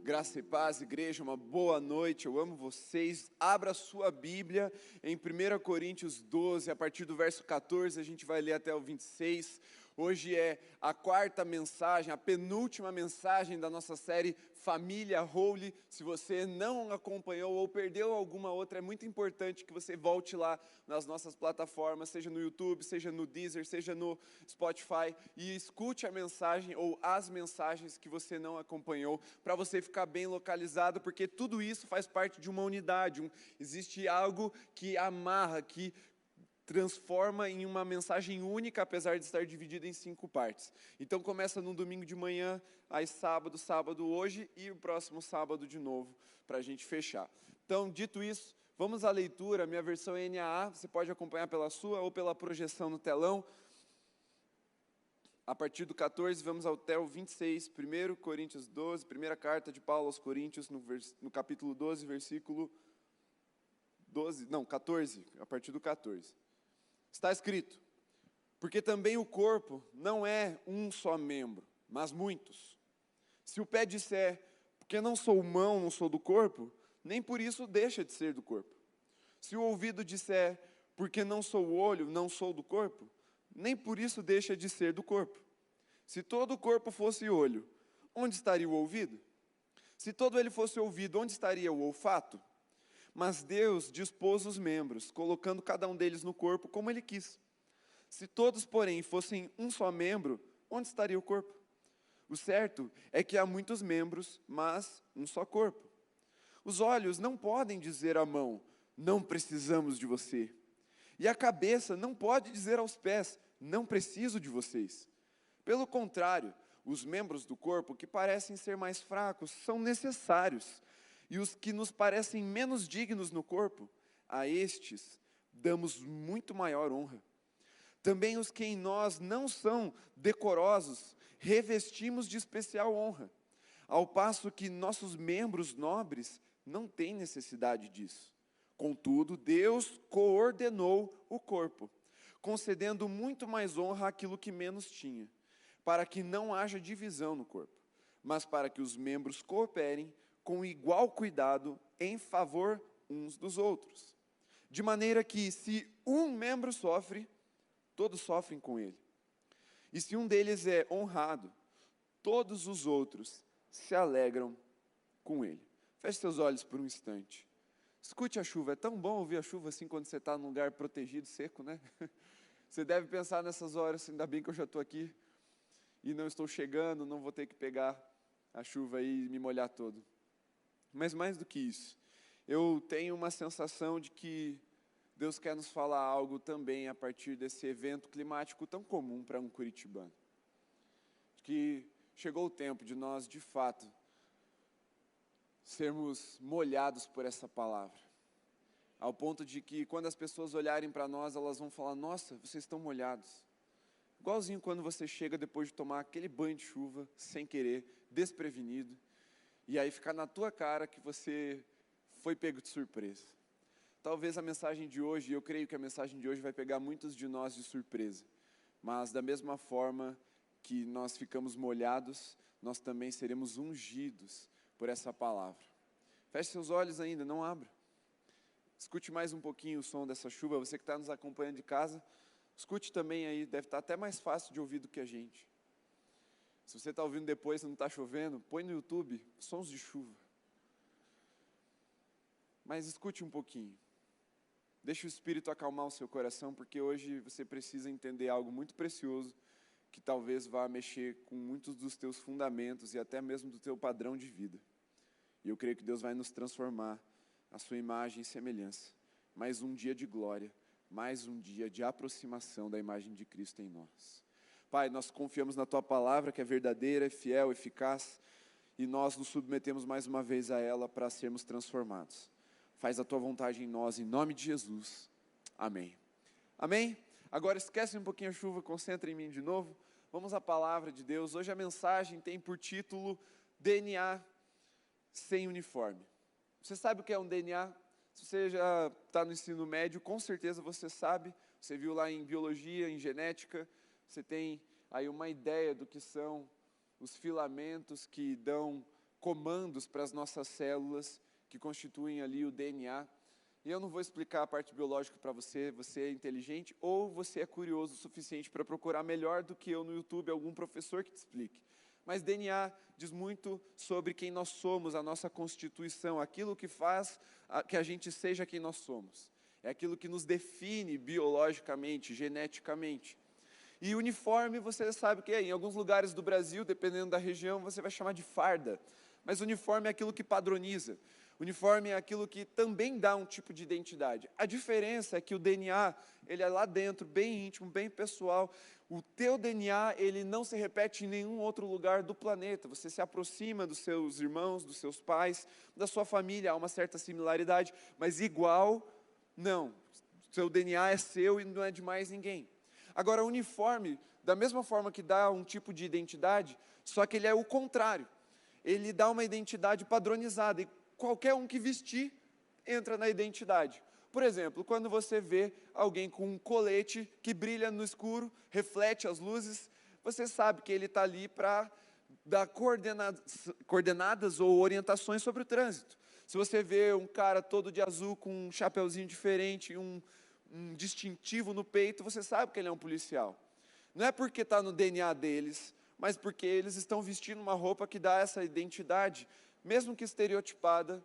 Graça e paz, igreja, uma boa noite, eu amo vocês. Abra sua Bíblia em 1 Coríntios 12, a partir do verso 14, a gente vai ler até o 26. Hoje é a quarta mensagem, a penúltima mensagem da nossa série Família Holy. Se você não acompanhou ou perdeu alguma outra, é muito importante que você volte lá nas nossas plataformas, seja no YouTube, seja no Deezer, seja no Spotify, e escute a mensagem ou as mensagens que você não acompanhou, para você ficar bem localizado, porque tudo isso faz parte de uma unidade. Existe algo que amarra, que transforma em uma mensagem única, apesar de estar dividida em 5 partes. Então começa no domingo de manhã, aí sábado hoje e o próximo sábado de novo, para a gente fechar. Então, dito isso, vamos à leitura. Minha versão é NAA, você pode acompanhar pela sua ou pela projeção no telão. A partir do 14, vamos até o 26, 1 Coríntios 12, primeira carta de Paulo aos Coríntios, no capítulo 12, versículo 14, a partir do 14. Está escrito: porque também o corpo não é um só membro, mas muitos. Se o pé disser, porque não sou mão, não sou do corpo, nem por isso deixa de ser do corpo. Se o ouvido disser, porque não sou olho, não sou do corpo, nem por isso deixa de ser do corpo. Se todo o corpo fosse olho, onde estaria o ouvido? Se todo ele fosse ouvido, onde estaria o olfato? Mas Deus dispôs os membros, colocando cada um deles no corpo como Ele quis. Se todos, porém, fossem um só membro, onde estaria o corpo? O certo é que há muitos membros, mas um só corpo. Os olhos não podem dizer à mão, não precisamos de você. E a cabeça não pode dizer aos pés, não preciso de vocês. Pelo contrário, os membros do corpo que parecem ser mais fracos são necessários. E os que nos parecem menos dignos no corpo, a estes damos muito maior honra. Também os que em nós não são decorosos, revestimos de especial honra, ao passo que nossos membros nobres não têm necessidade disso. Contudo, Deus coordenou o corpo, concedendo muito mais honra àquilo que menos tinha, para que não haja divisão no corpo, mas para que os membros cooperem com igual cuidado em favor uns dos outros. De maneira que, se um membro sofre, todos sofrem com ele. E se um deles é honrado, todos os outros se alegram com ele. Feche seus olhos por um instante. Escute a chuva. É tão bom ouvir a chuva assim quando você está num lugar protegido, seco, né? Você deve pensar nessas horas, ainda bem que eu já estou aqui e não estou chegando, não vou ter que pegar a chuva e me molhar todo. Mas mais do que isso, eu tenho uma sensação de que Deus quer nos falar algo também a partir desse evento climático tão comum para um curitibano. Que chegou o tempo de nós, de fato, sermos molhados por essa palavra. Ao ponto de que quando as pessoas olharem para nós, elas vão falar, nossa, vocês estão molhados. Igualzinho quando você chega depois de tomar aquele banho de chuva, sem querer, desprevenido, e aí ficar na tua cara que você foi pego de surpresa. Talvez a mensagem de hoje, eu creio que a mensagem de hoje vai pegar muitos de nós de surpresa. Mas da mesma forma que nós ficamos molhados, nós também seremos ungidos por essa palavra. Feche seus olhos ainda, não abra. Escute mais um pouquinho o som dessa chuva. Você que está nos acompanhando de casa, escute também aí, deve estar até mais fácil de ouvir do que a gente. Se você está ouvindo depois e não está chovendo, põe no YouTube sons de chuva. Mas escute um pouquinho. Deixe o Espírito acalmar o seu coração, porque hoje você precisa entender algo muito precioso, que talvez vá mexer com muitos dos teus fundamentos e até mesmo do teu padrão de vida. E eu creio que Deus vai nos transformar a sua imagem e semelhança. Mais um dia de glória, mais um dia de aproximação da imagem de Cristo em nós. Pai, nós confiamos na Tua palavra, que é verdadeira, é fiel, eficaz, e nós nos submetemos mais uma vez a ela para sermos transformados. Faz a Tua vontade em nós, em nome de Jesus. Amém. Amém? Agora esquece um pouquinho a chuva, concentra em mim de novo. Vamos à palavra de Deus. Hoje a mensagem tem por título DNA sem uniforme. Você sabe o que é um DNA? Se você já está no ensino médio, com certeza você sabe. Você viu lá em biologia, em genética. Você tem aí uma ideia do que são os filamentos que dão comandos para as nossas células, que constituem ali o DNA. E eu não vou explicar a parte biológica para você, você é inteligente ou você é curioso o suficiente para procurar melhor do que eu no YouTube algum professor que te explique. Mas DNA diz muito sobre quem nós somos, a nossa constituição, aquilo que faz que a gente seja quem nós somos. É aquilo que nos define biologicamente, geneticamente. E uniforme, você sabe o que é. Em alguns lugares do Brasil, dependendo da região, você vai chamar de farda. Mas uniforme é aquilo que padroniza. Uniforme é aquilo que também dá um tipo de identidade. A diferença é que o DNA, ele é lá dentro, bem íntimo, bem pessoal. O teu DNA, ele não se repete em nenhum outro lugar do planeta. Você se aproxima dos seus irmãos, dos seus pais, da sua família, há uma certa similaridade, mas igual, não. Seu DNA é seu e não é de mais ninguém. Agora, o uniforme, da mesma forma que dá um tipo de identidade, só que ele é o contrário. Ele dá uma identidade padronizada e qualquer um que vestir entra na identidade. Por exemplo, quando você vê alguém com um colete que brilha no escuro, reflete as luzes, você sabe que ele está ali para dar coordenadas ou orientações sobre o trânsito. Se você vê um cara todo de azul com um chapeuzinho diferente, um distintivo no peito, você sabe que ele é um policial. Não é porque está no DNA deles, mas porque eles estão vestindo uma roupa que dá essa identidade, mesmo que estereotipada,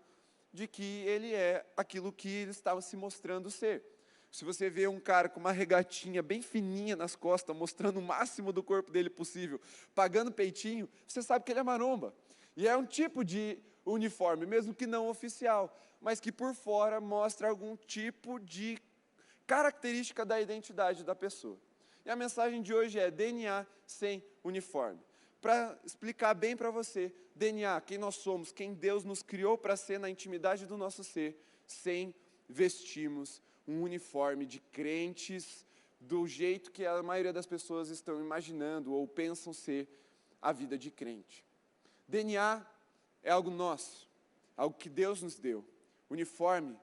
de que ele é aquilo que ele estava se mostrando ser. Se você vê um cara com uma regatinha bem fininha nas costas, mostrando o máximo do corpo dele possível, pagando peitinho, você sabe que ele é maromba. E é um tipo de uniforme, mesmo que não oficial, mas que por fora mostra algum tipo de característica da identidade da pessoa. E a mensagem de hoje é DNA sem uniforme. Para explicar bem para você, DNA, quem nós somos, quem Deus nos criou para ser na intimidade do nosso ser, sem vestirmos um uniforme de crentes do jeito que a maioria das pessoas estão imaginando ou pensam ser a vida de crente. DNA é algo nosso, algo que Deus nos deu. Uniforme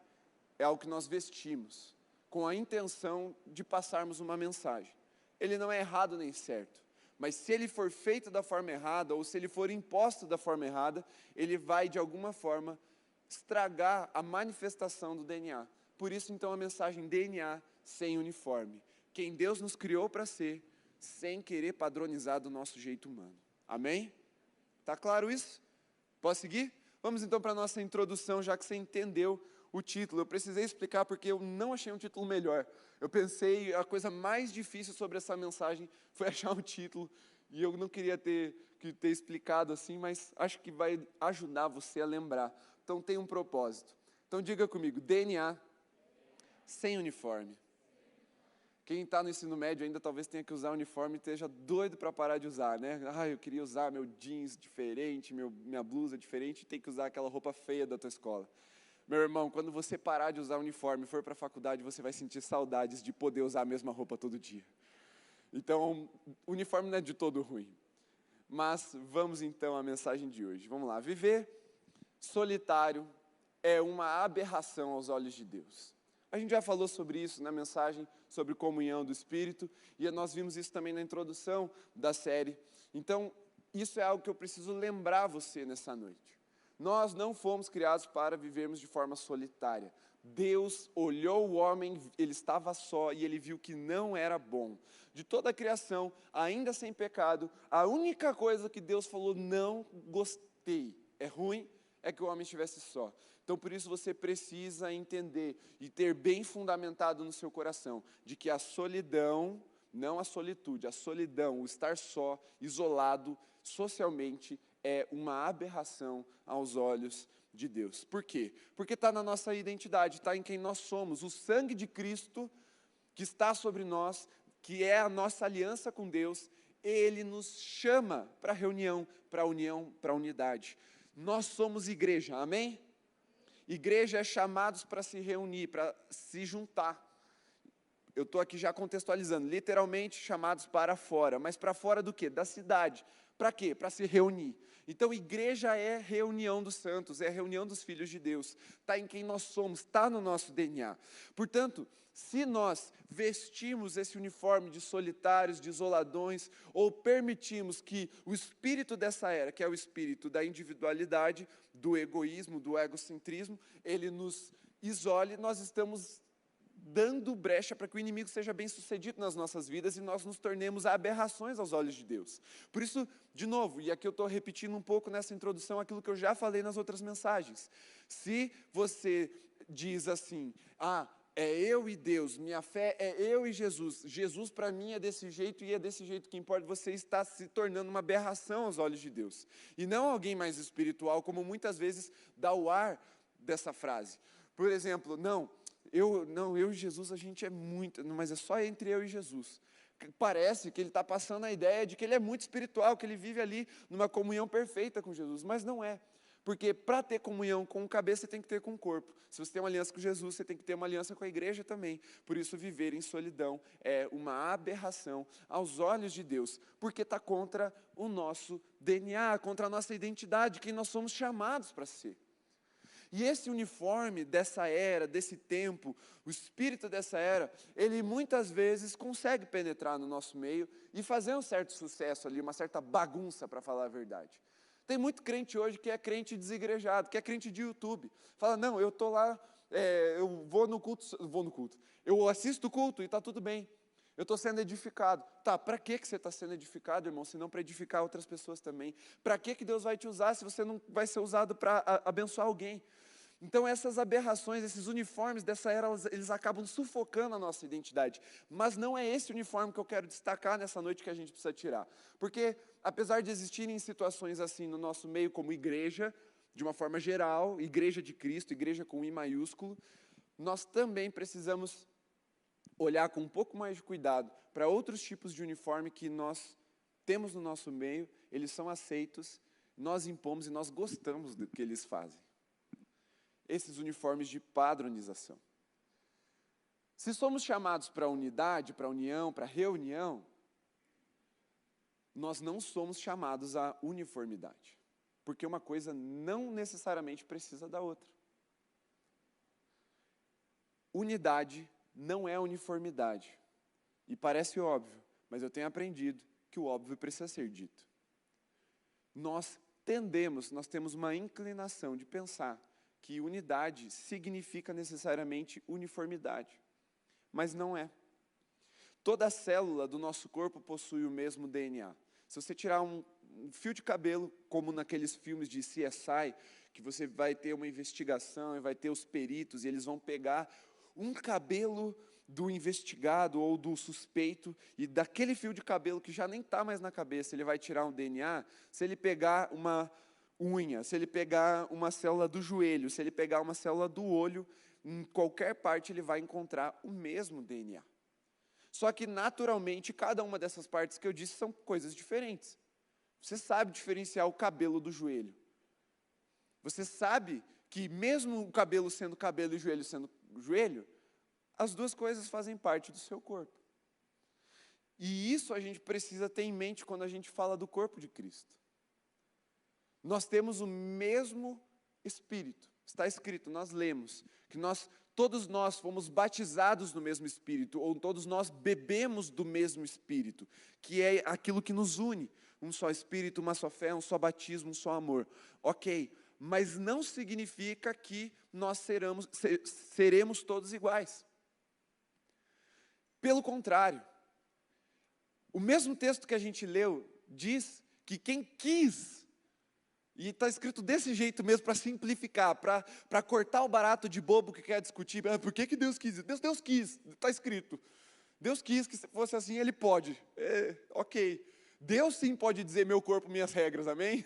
é algo que nós vestimos, com a intenção de passarmos uma mensagem. Ele não é errado nem certo, mas se ele for feito da forma errada, ou se ele for imposto da forma errada, ele vai, de alguma forma, estragar a manifestação do DNA. Por isso, então, a mensagem DNA sem uniforme. Quem Deus nos criou para ser, sem querer padronizar do nosso jeito humano. Amém? Está claro isso? Posso seguir? Vamos então para a nossa introdução, já que você entendeu o título. Eu precisei explicar porque eu não achei um título melhor. Eu pensei, a coisa mais difícil sobre essa mensagem foi achar um título, e eu não queria ter explicado assim, mas acho que vai ajudar você a lembrar. Então tem um propósito. Então diga comigo, DNA sem uniforme. Quem está no ensino médio ainda talvez tenha que usar uniforme e esteja doido para parar de usar, né? Eu queria usar meu jeans diferente, minha blusa diferente, e tem que usar aquela roupa feia da tua escola. Meu irmão, quando você parar de usar uniforme e for para a faculdade, você vai sentir saudades de poder usar a mesma roupa todo dia. Então, o uniforme não é de todo ruim. Mas vamos então à mensagem de hoje. Vamos lá. Viver solitário é uma aberração aos olhos de Deus. A gente já falou sobre isso na mensagem sobre comunhão do Espírito, e nós vimos isso também na introdução da série. Então, isso é algo que eu preciso lembrar você nessa noite. Nós não fomos criados para vivermos de forma solitária. Deus olhou o homem, ele estava só e ele viu que não era bom. De toda a criação, ainda sem pecado, a única coisa que Deus falou, não gostei, é ruim, é que o homem estivesse só. Então, por isso, você precisa entender e ter bem fundamentado no seu coração de que a solidão, não a solitude, a solidão, o estar só, isolado, socialmente, é uma aberração aos olhos de Deus. Por quê? Porque está na nossa identidade, está em quem nós somos. O sangue de Cristo que está sobre nós, que é a nossa aliança com Deus, Ele nos chama para a reunião, para a união, para a unidade. Nós somos igreja, amém? Igreja é chamados para se reunir, para se juntar. Eu estou aqui já contextualizando, literalmente chamados para fora, mas para fora do quê? Da cidade, Para quê? Para se reunir. Então, igreja é reunião dos santos, é reunião dos filhos de Deus. Está em quem nós somos, está no nosso DNA. Portanto, se nós vestimos esse uniforme de solitários, de isoladões, ou permitimos que o espírito dessa era, que é o espírito da individualidade, do egoísmo, do egocentrismo, ele nos isole, nós estamos dando brecha para que o inimigo seja bem sucedido nas nossas vidas e nós nos tornemos aberrações aos olhos de Deus. Por isso, de novo, e aqui eu estou repetindo um pouco nessa introdução aquilo que eu já falei nas outras mensagens. Se você diz assim, é eu e Deus, minha fé é eu e Jesus, Jesus para mim é desse jeito e é desse jeito que importa, você está se tornando uma aberração aos olhos de Deus. E não alguém mais espiritual, como muitas vezes dá o ar dessa frase. Por exemplo, eu e Jesus, a gente é muito, mas é só entre eu e Jesus. Parece que ele está passando a ideia de que ele é muito espiritual, que ele vive ali numa comunhão perfeita com Jesus, mas não é. Porque para ter comunhão com o cabeça, você tem que ter com o corpo. Se você tem uma aliança com Jesus, você tem que ter uma aliança com a igreja também. Por isso, viver em solidão é uma aberração aos olhos de Deus, porque está contra o nosso DNA, contra a nossa identidade, quem nós somos chamados para ser. E esse uniforme dessa era, desse tempo, o espírito dessa era, ele muitas vezes consegue penetrar no nosso meio e fazer um certo sucesso ali, uma certa bagunça, para falar a verdade. Tem muito crente hoje que é crente desigrejado, que é crente de YouTube. Fala, não, eu estou lá, eu vou no culto, eu assisto o culto e está tudo bem. Eu estou sendo edificado. Tá, para que você está sendo edificado, irmão? Se não para edificar outras pessoas também. Para que Deus vai te usar se você não vai ser usado para abençoar alguém? Então essas aberrações, esses uniformes dessa era, eles acabam sufocando a nossa identidade. Mas não é esse uniforme que eu quero destacar nessa noite que a gente precisa tirar. Porque apesar de existirem situações assim no nosso meio como igreja, de uma forma geral, igreja de Cristo, igreja com I maiúsculo, nós também precisamos olhar com um pouco mais de cuidado para outros tipos de uniforme que nós temos no nosso meio, eles são aceitos, nós impomos e nós gostamos do que eles fazem. Esses uniformes de padronização. Se somos chamados para unidade, para união, para reunião, nós não somos chamados à uniformidade, porque uma coisa não necessariamente precisa da outra. Unidade não é uniformidade, e parece óbvio, mas eu tenho aprendido que o óbvio precisa ser dito. Nós temos uma inclinação de pensar que unidade significa necessariamente uniformidade, mas não é. Toda célula do nosso corpo possui o mesmo DNA. Se você tirar um fio de cabelo, como naqueles filmes de CSI, que você vai ter uma investigação e vai ter os peritos, e eles vão pegar um cabelo do investigado ou do suspeito, e daquele fio de cabelo que já nem está mais na cabeça, ele vai tirar um DNA, se ele pegar uma unha, se ele pegar uma célula do joelho, se ele pegar uma célula do olho, em qualquer parte ele vai encontrar o mesmo DNA. Só que, naturalmente, cada uma dessas partes que eu disse são coisas diferentes. Você sabe diferenciar o cabelo do joelho. Você sabe que mesmo o cabelo sendo cabelo e o joelho sendo joelho, as duas coisas fazem parte do seu corpo. E isso a gente precisa ter em mente quando a gente fala do corpo de Cristo. Nós temos o mesmo Espírito. Está escrito, nós lemos, que todos nós fomos batizados no mesmo Espírito, ou todos nós bebemos do mesmo Espírito, que é aquilo que nos une. Um só Espírito, uma só fé, um só batismo, um só amor. Ok, mas não significa que nós seremos todos iguais. Pelo contrário, o mesmo texto que a gente leu diz que quem quis, e está escrito desse jeito mesmo, para simplificar, para cortar o barato de bobo que quer discutir. Por que Deus quis? Deus quis, está escrito. Deus quis que fosse assim, Ele pode. Ok. Deus sim pode dizer meu corpo, minhas regras, amém?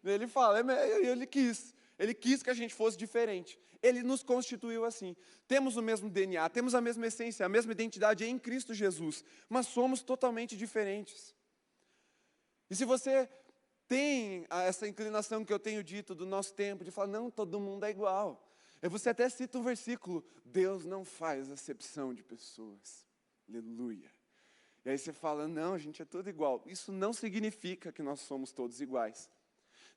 Ele fala, Ele quis. Ele quis que a gente fosse diferente. Ele nos constituiu assim. Temos o mesmo DNA, temos a mesma essência, a mesma identidade em Cristo Jesus, mas somos totalmente diferentes. E se você tem essa inclinação que eu tenho dito do nosso tempo, de falar, não, todo mundo é igual. Você até cita um versículo, Deus não faz acepção de pessoas. Aleluia. E aí você fala, não, a gente é tudo igual. Isso não significa que nós somos todos iguais.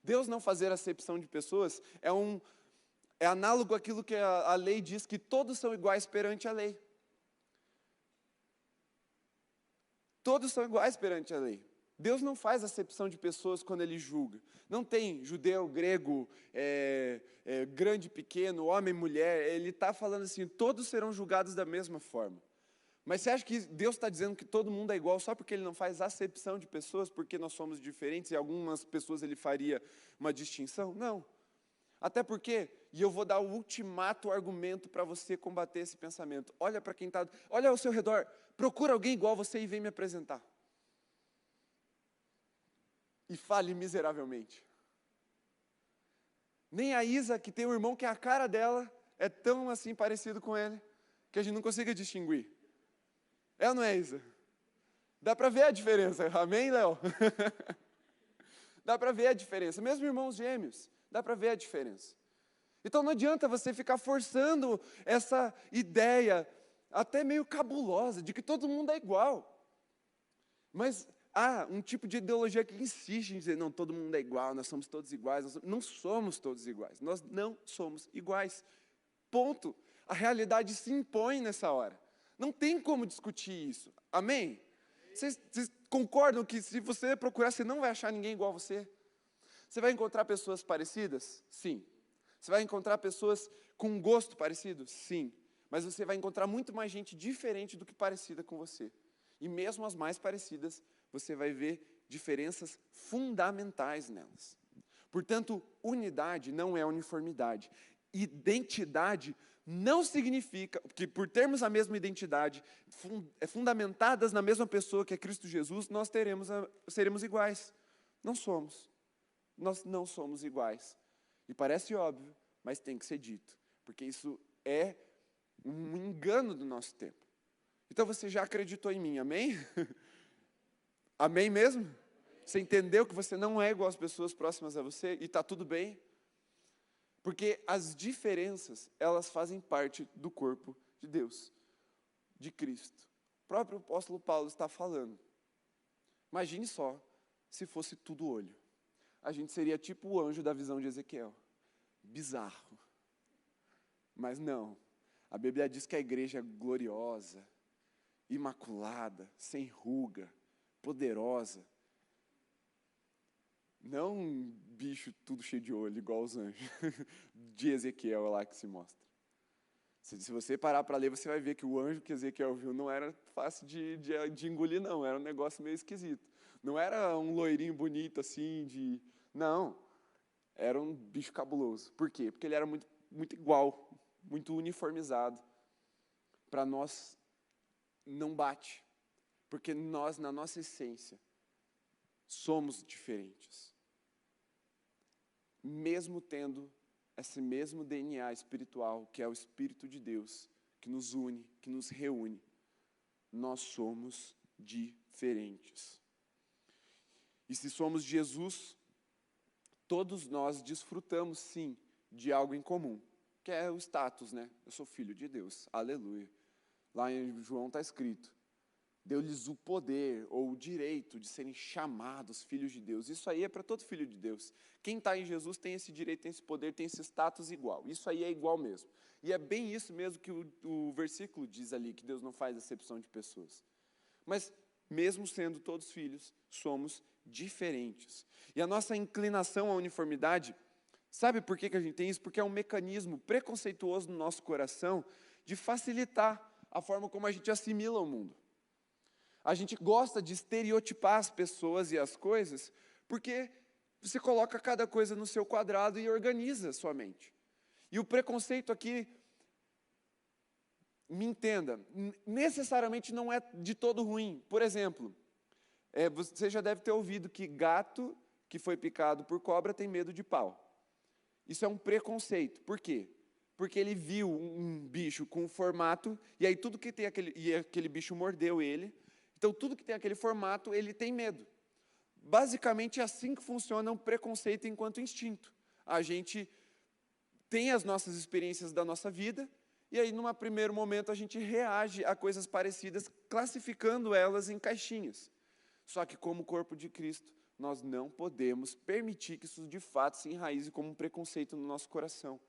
Deus não fazer acepção de pessoas é análogo àquilo que a lei diz, que todos são iguais perante a lei. Todos são iguais perante a lei. Deus não faz acepção de pessoas quando Ele julga. Não tem judeu, grego, grande, pequeno, homem, mulher. Ele está falando assim, todos serão julgados da mesma forma. Mas você acha que Deus está dizendo que todo mundo é igual só porque Ele não faz acepção de pessoas, porque nós somos diferentes e algumas pessoas Ele faria uma distinção? Não. Até porque, e eu vou dar o ultimato argumento para você combater esse pensamento. Olha para quem está, olha ao seu redor, procura alguém igual a você e vem me apresentar. E fale miseravelmente. Nem a Isa, que tem um irmão que a cara dela é tão assim parecido com ele, que a gente não consiga distinguir. É ou não é, Isa? Dá para ver a diferença, amém, Léo? Dá para ver a diferença, mesmo irmãos gêmeos, dá para ver a diferença. Então não adianta você ficar forçando essa ideia, até meio cabulosa, de que todo mundo é igual. Mas há um tipo de ideologia que insiste em dizer, não, todo mundo é igual, nós somos todos iguais. Não somos todos iguais, nós não somos iguais. Ponto. A realidade se impõe nessa hora. Não tem como discutir isso. Amém? Vocês concordam que se você procurar, você não vai achar ninguém igual a você? Você vai encontrar pessoas parecidas? Sim. Você vai encontrar pessoas com um gosto parecido? Sim. Mas você vai encontrar muito mais gente diferente do que parecida com você. E mesmo as mais parecidas, você vai ver diferenças fundamentais nelas. Portanto, unidade não é uniformidade. Identidade não significa que, por termos a mesma identidade, fundamentadas na mesma pessoa que é Cristo Jesus, nós seremos iguais. Não somos. Nós não somos iguais. E parece óbvio, mas tem que ser dito. Porque isso é um engano do nosso tempo. Então você já acreditou em mim, amém? Amém mesmo? Você entendeu que você não é igual às pessoas próximas a você e está tudo bem? Porque as diferenças, elas fazem parte do corpo de Deus, de Cristo. O próprio apóstolo Paulo está falando. Imagine só se fosse tudo olho. A gente seria tipo o anjo da visão de Ezequiel. Bizarro. Mas não. A Bíblia diz que a igreja é gloriosa, imaculada, sem ruga, poderosa. Não um bicho tudo cheio de olho, igual os anjos de Ezequiel lá que se mostra. Se você parar para ler, você vai ver que o anjo que Ezequiel viu não era fácil de engolir, não. Era um negócio meio esquisito. Não era um loirinho bonito assim, Não. Era um bicho cabuloso. Por quê? Porque ele era muito, muito igual, muito uniformizado. Para nós, não bate. Porque nós, na nossa essência, somos diferentes. Mesmo tendo esse mesmo DNA espiritual, que é o Espírito de Deus, que nos une, que nos reúne, nós somos diferentes. E se somos Jesus, todos nós desfrutamos, sim, de algo em comum, que é o status, né? Eu sou filho de Deus, aleluia. Lá em João está escrito, deu-lhes o poder ou o direito de serem chamados filhos de Deus. Isso aí é para todo filho de Deus. Quem está em Jesus tem esse direito, tem esse poder, tem esse status igual. Isso aí é igual mesmo. E é bem isso mesmo que o versículo diz ali, que Deus não faz acepção de pessoas. Mas, mesmo sendo todos filhos, somos diferentes. E a nossa inclinação à uniformidade, sabe por que a gente tem isso? Porque é um mecanismo preconceituoso no nosso coração de facilitar a forma como a gente assimila o mundo. A gente gosta de estereotipar as pessoas e as coisas, porque você coloca cada coisa no seu quadrado e organiza a sua mente. E o preconceito aqui, me entenda, necessariamente não é de todo ruim. Por exemplo, você já deve ter ouvido que gato que foi picado por cobra tem medo de pau. Isso é um preconceito. Por quê? Porque ele viu um bicho com formato, e aí tudo que tem aquele bicho mordeu ele. Então, tudo que tem aquele formato, ele tem medo. Basicamente, é assim que funciona um preconceito enquanto instinto. A gente tem as nossas experiências da nossa vida, E aí, num primeiro momento, a gente reage a coisas parecidas, classificando elas em caixinhas. Só que, como corpo de Cristo, nós não podemos permitir que isso, de fato, se enraize como um preconceito no nosso coração.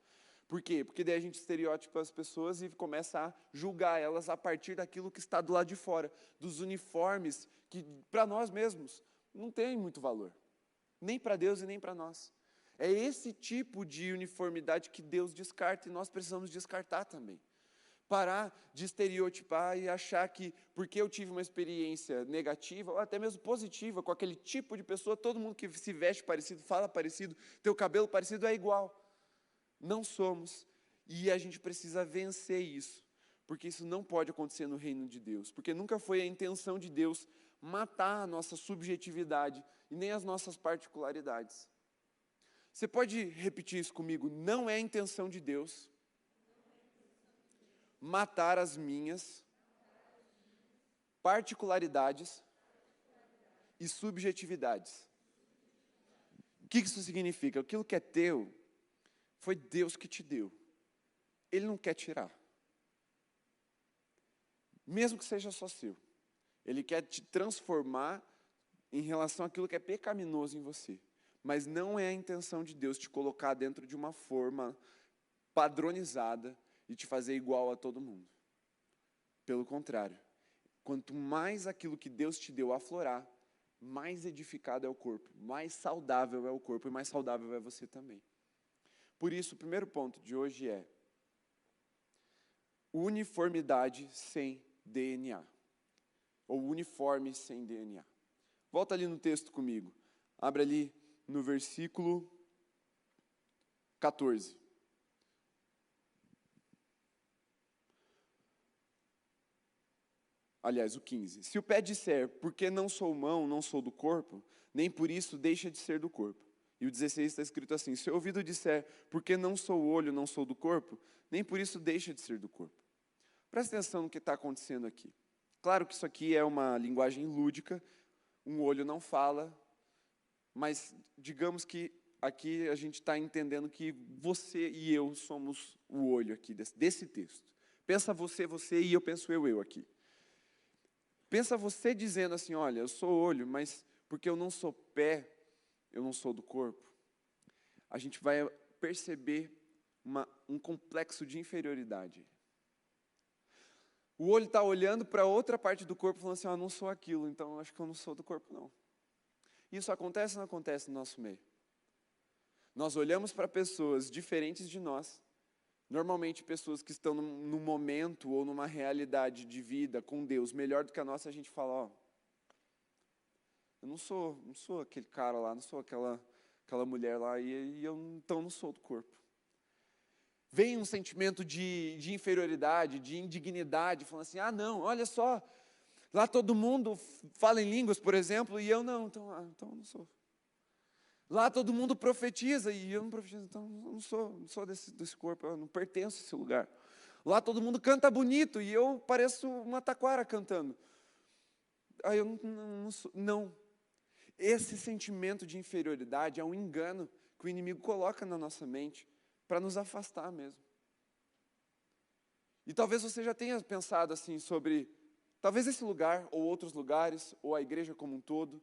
Por quê? Porque daí a gente estereotipa as pessoas e começa a julgar elas a partir daquilo que está do lado de fora, dos uniformes que, para nós mesmos, não tem muito valor. Nem para Deus e nem para nós. É esse tipo de uniformidade que Deus descarta e nós precisamos descartar também. Parar de estereotipar e achar que, porque eu tive uma experiência negativa, ou até mesmo positiva, com aquele tipo de pessoa, todo mundo que se veste parecido, fala parecido, tem o cabelo parecido, é igual. Não somos. E a gente precisa vencer isso. Porque isso não pode acontecer no reino de Deus. Porque nunca foi a intenção de Deus matar a nossa subjetividade e nem as nossas particularidades. Você pode repetir isso comigo? Não é a intenção de Deus matar as minhas particularidades e subjetividades. O que isso significa? Aquilo que é teu, foi Deus que te deu. Ele não quer tirar. Mesmo que seja só seu. Ele quer te transformar em relação àquilo que é pecaminoso em você. Mas não é a intenção de Deus te colocar dentro de uma forma padronizada e te fazer igual a todo mundo. Pelo contrário, quanto mais aquilo que Deus te deu aflorar, mais edificado é o corpo, mais saudável é o corpo e mais saudável é você também. Por isso, o primeiro ponto de hoje é uniformidade sem DNA. Ou uniforme sem DNA. Volta ali no texto comigo. Abre ali no versículo 14. Aliás, o 15. Se o pé disser, porque não sou mão, não sou do corpo, nem por isso deixa de ser do corpo. E o 16 está escrito assim, se o ouvido disser, porque não sou olho, não sou do corpo, nem por isso deixa de ser do corpo. Presta atenção no que está acontecendo aqui. Claro que isso aqui é uma linguagem lúdica, um olho não fala, mas digamos que aqui a gente está entendendo que você e eu somos o olho aqui desse texto. Pensa você e eu penso eu aqui. Pensa você dizendo assim, olha, eu sou olho, mas porque eu não sou pé, eu não sou do corpo. A gente vai perceber um complexo de inferioridade. O olho está olhando para outra parte do corpo falando assim, eu não sou aquilo, então acho que eu não sou do corpo não. Isso acontece ou não acontece no nosso meio? Nós olhamos para pessoas diferentes de nós, normalmente pessoas que estão num momento ou numa realidade de vida com Deus melhor do que a nossa, a gente fala, ó, eu não sou aquele cara lá, não sou aquela mulher lá, e eu então não sou do corpo. Vem um sentimento de inferioridade, de indignidade, falando assim, não, olha só, lá todo mundo fala em línguas, por exemplo, e eu não, então eu não sou. Lá todo mundo profetiza, e eu não profetizo, então eu não sou desse corpo, eu não pertenço a esse lugar. Lá todo mundo canta bonito, e eu pareço uma taquara cantando. Aí eu não sou, não. Esse sentimento de inferioridade é um engano que o inimigo coloca na nossa mente, para nos afastar mesmo. E talvez você já tenha pensado assim sobre, talvez esse lugar, ou outros lugares, ou a igreja como um todo.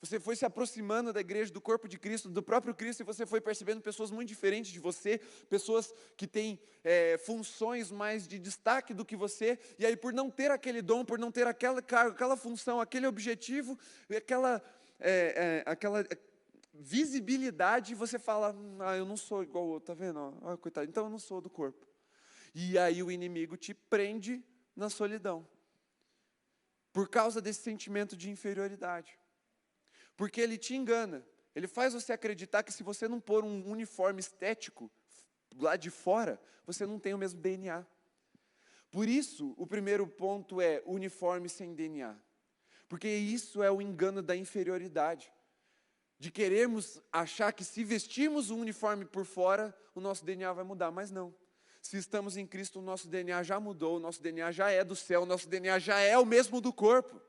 Você foi se aproximando da igreja, do corpo de Cristo, do próprio Cristo, e você foi percebendo pessoas muito diferentes de você, pessoas que têm funções mais de destaque do que você, e aí por não ter aquele dom, por não ter aquela carga, aquela função, aquele objetivo, aquela visibilidade, você fala, eu não sou igual o outro, tá vendo? Coitado, então eu não sou do corpo. E aí o inimigo te prende na solidão. Por causa desse sentimento de inferioridade. Porque ele te engana. Ele faz você acreditar que se você não pôr um uniforme estético lá de fora, você não tem o mesmo DNA. Por isso, o primeiro ponto é uniforme sem DNA. Porque isso é o engano da inferioridade. De querermos achar que se vestirmos o uniforme por fora, o nosso DNA vai mudar, mas não. Se estamos em Cristo, o nosso DNA já mudou, o nosso DNA já é do céu, o nosso DNA já é o mesmo do corpo.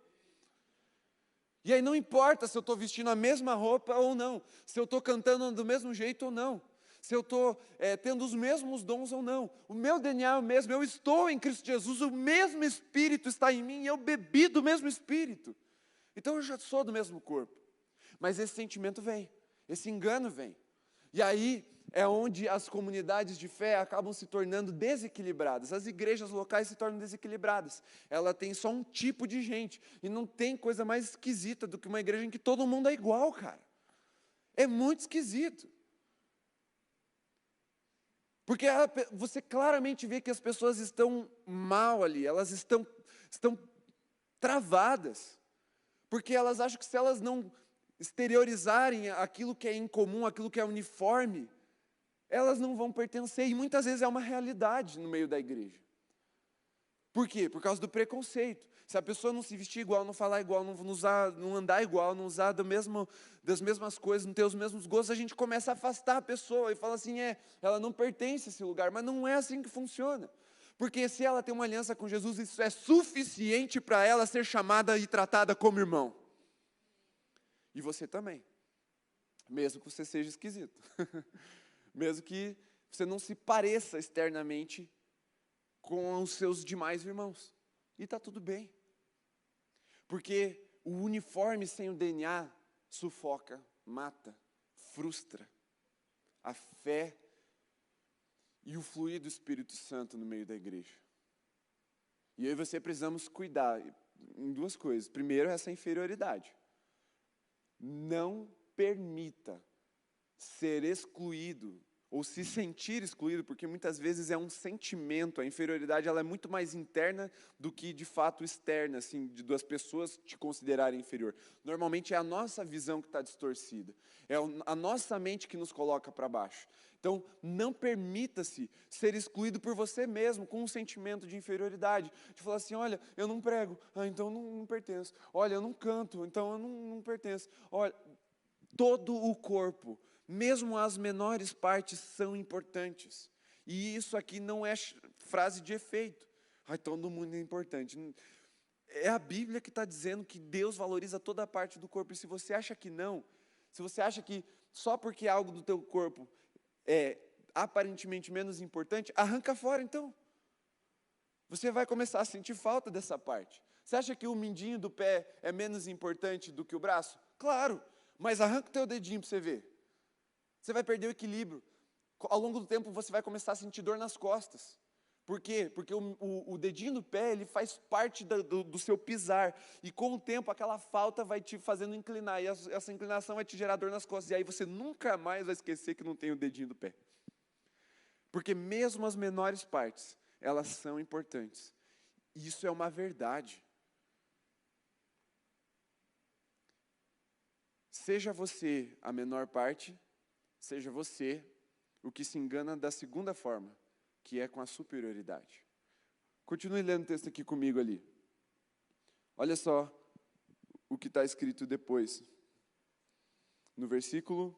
E aí não importa se eu estou vestindo a mesma roupa ou não, se eu estou cantando do mesmo jeito ou não, se eu estou tendo os mesmos dons ou não. O meu DNA é o mesmo, eu estou em Cristo Jesus, o mesmo Espírito está em mim, e eu bebi do mesmo Espírito. Então eu já sou do mesmo corpo. Mas esse sentimento vem, esse engano vem. E aí é onde as comunidades de fé acabam se tornando desequilibradas. As igrejas locais se tornam desequilibradas. Ela tem só um tipo de gente. E não tem coisa mais esquisita do que uma igreja em que todo mundo é igual, cara. É muito esquisito. Porque você claramente vê que as pessoas estão mal ali, elas estão travadas. Porque elas acham que se elas não exteriorizarem aquilo que é incomum, aquilo que é uniforme, elas não vão pertencer. E muitas vezes é uma realidade no meio da igreja. Por quê? Por causa do preconceito. Se a pessoa não se vestir igual, não falar igual, não andar igual, não usar das mesmas coisas, não ter os mesmos gostos, a gente começa a afastar a pessoa e fala assim, ela não pertence a esse lugar. Mas não é assim que funciona. Porque se ela tem uma aliança com Jesus, isso é suficiente para ela ser chamada e tratada como irmão. E você também. Mesmo que você seja esquisito. Mesmo que você não se pareça externamente com os seus demais irmãos. E está tudo bem. Porque o uniforme sem o DNA sufoca, mata, frustra a fé e o fluir do Espírito Santo no meio da igreja. E eu e você precisamos cuidar em duas coisas. Primeiro, essa inferioridade. Não permita ser excluído ou se sentir excluído, porque muitas vezes é um sentimento, a inferioridade ela é muito mais interna do que de fato externa, assim, das pessoas te considerarem inferior. Normalmente é a nossa visão que está distorcida, é a nossa mente que nos coloca para baixo. Então, não permita-se ser excluído por você mesmo, com um sentimento de inferioridade, de falar assim, olha, eu não prego, então não pertenço. Olha, eu não canto, então eu não pertenço. Olha, todo o corpo, mesmo as menores partes, são importantes. E isso aqui não é frase de efeito. Todo mundo é importante. É a Bíblia que está dizendo que Deus valoriza toda a parte do corpo. E se você acha que não, se você acha que só porque algo do teu corpo é aparentemente menos importante, arranca fora então. Você vai começar a sentir falta dessa parte. Você acha que o mindinho do pé é menos importante do que o braço? Claro, mas arranca o teu dedinho para você ver. Você vai perder o equilíbrio. Ao longo do tempo você vai começar a sentir dor nas costas. Por quê? Porque o dedinho do pé ele faz parte do seu pisar. E com o tempo aquela falta vai te fazendo inclinar. E essa inclinação vai te gerar dor nas costas. E aí você nunca mais vai esquecer que não tem o dedinho do pé. Porque mesmo as menores partes, elas são importantes. E isso é uma verdade. Seja você a menor parte, seja você o que se engana da segunda forma, que é com a superioridade. Continue lendo o texto aqui comigo ali. Olha só o que está escrito depois. No versículo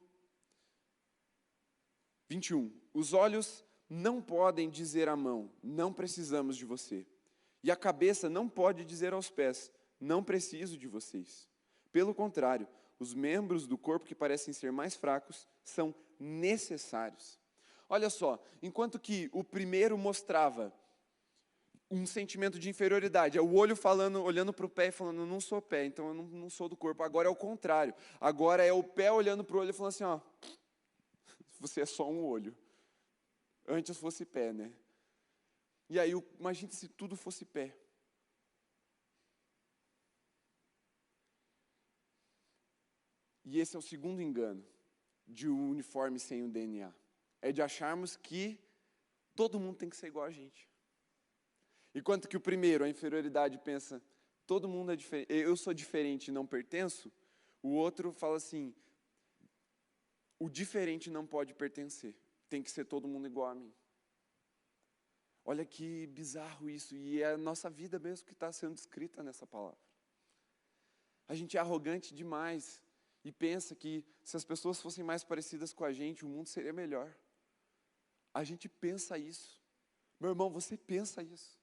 21. Os olhos não podem dizer à mão, não precisamos de você. E a cabeça não pode dizer aos pés, não preciso de vocês. Pelo contrário, os membros do corpo que parecem ser mais fracos são necessários. Olha só, enquanto que o primeiro mostrava um sentimento de inferioridade, é o olho olhando para o pé e falando, não sou pé, então eu não sou do corpo. Agora é o contrário, agora é o pé olhando para o olho e falando assim, você é só um olho. Antes fosse pé, né? E aí, imagine se tudo fosse pé. E esse é o segundo engano de um uniforme sem o DNA. É de acharmos que todo mundo tem que ser igual a gente. Enquanto que o primeiro, a inferioridade, pensa, todo mundo é diferente, eu sou diferente e não pertenço, o outro fala assim, o diferente não pode pertencer, tem que ser todo mundo igual a mim. Olha que bizarro isso, e é a nossa vida mesmo que está sendo descrita nessa palavra. A gente é arrogante demais e pensa que se as pessoas fossem mais parecidas com a gente, o mundo seria melhor. A gente pensa isso. Meu irmão, você pensa isso.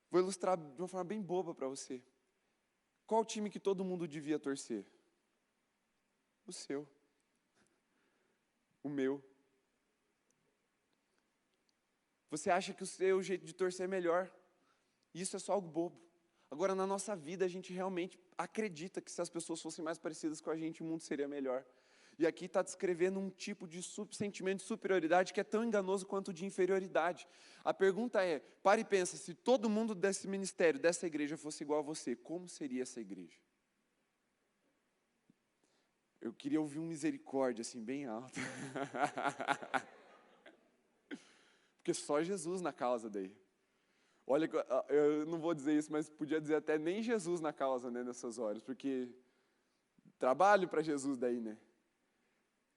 Vou ilustrar de uma forma bem boba para você. Qual time que todo mundo devia torcer? O seu. o meu. Você acha que o seu jeito de torcer é melhor. Isso é só algo bobo. Agora, na nossa vida, a gente realmente acredita que se as pessoas fossem mais parecidas com a gente, o mundo seria melhor. E aqui está descrevendo um tipo de sentimento de superioridade que é tão enganoso quanto o de inferioridade. A pergunta é, para e pensa, se todo mundo desse ministério, dessa igreja, fosse igual a você, como seria essa igreja? Eu queria ouvir um misericórdia, assim, bem alto. Porque só Jesus na causa daí. Olha, eu não vou dizer isso, mas podia dizer até nem Jesus na causa, né, nessas horas, porque trabalho para Jesus daí, né?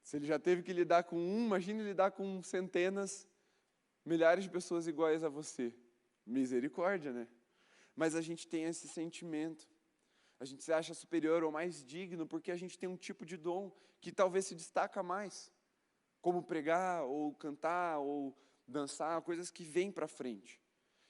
Se ele já teve que lidar com imagine lidar com centenas, milhares de pessoas iguais a você. Misericórdia, né? Mas a gente tem esse sentimento. A gente se acha superior ou mais digno porque a gente tem um tipo de dom que talvez se destaca mais. Como pregar, ou cantar, ou dançar, coisas que vêm para frente.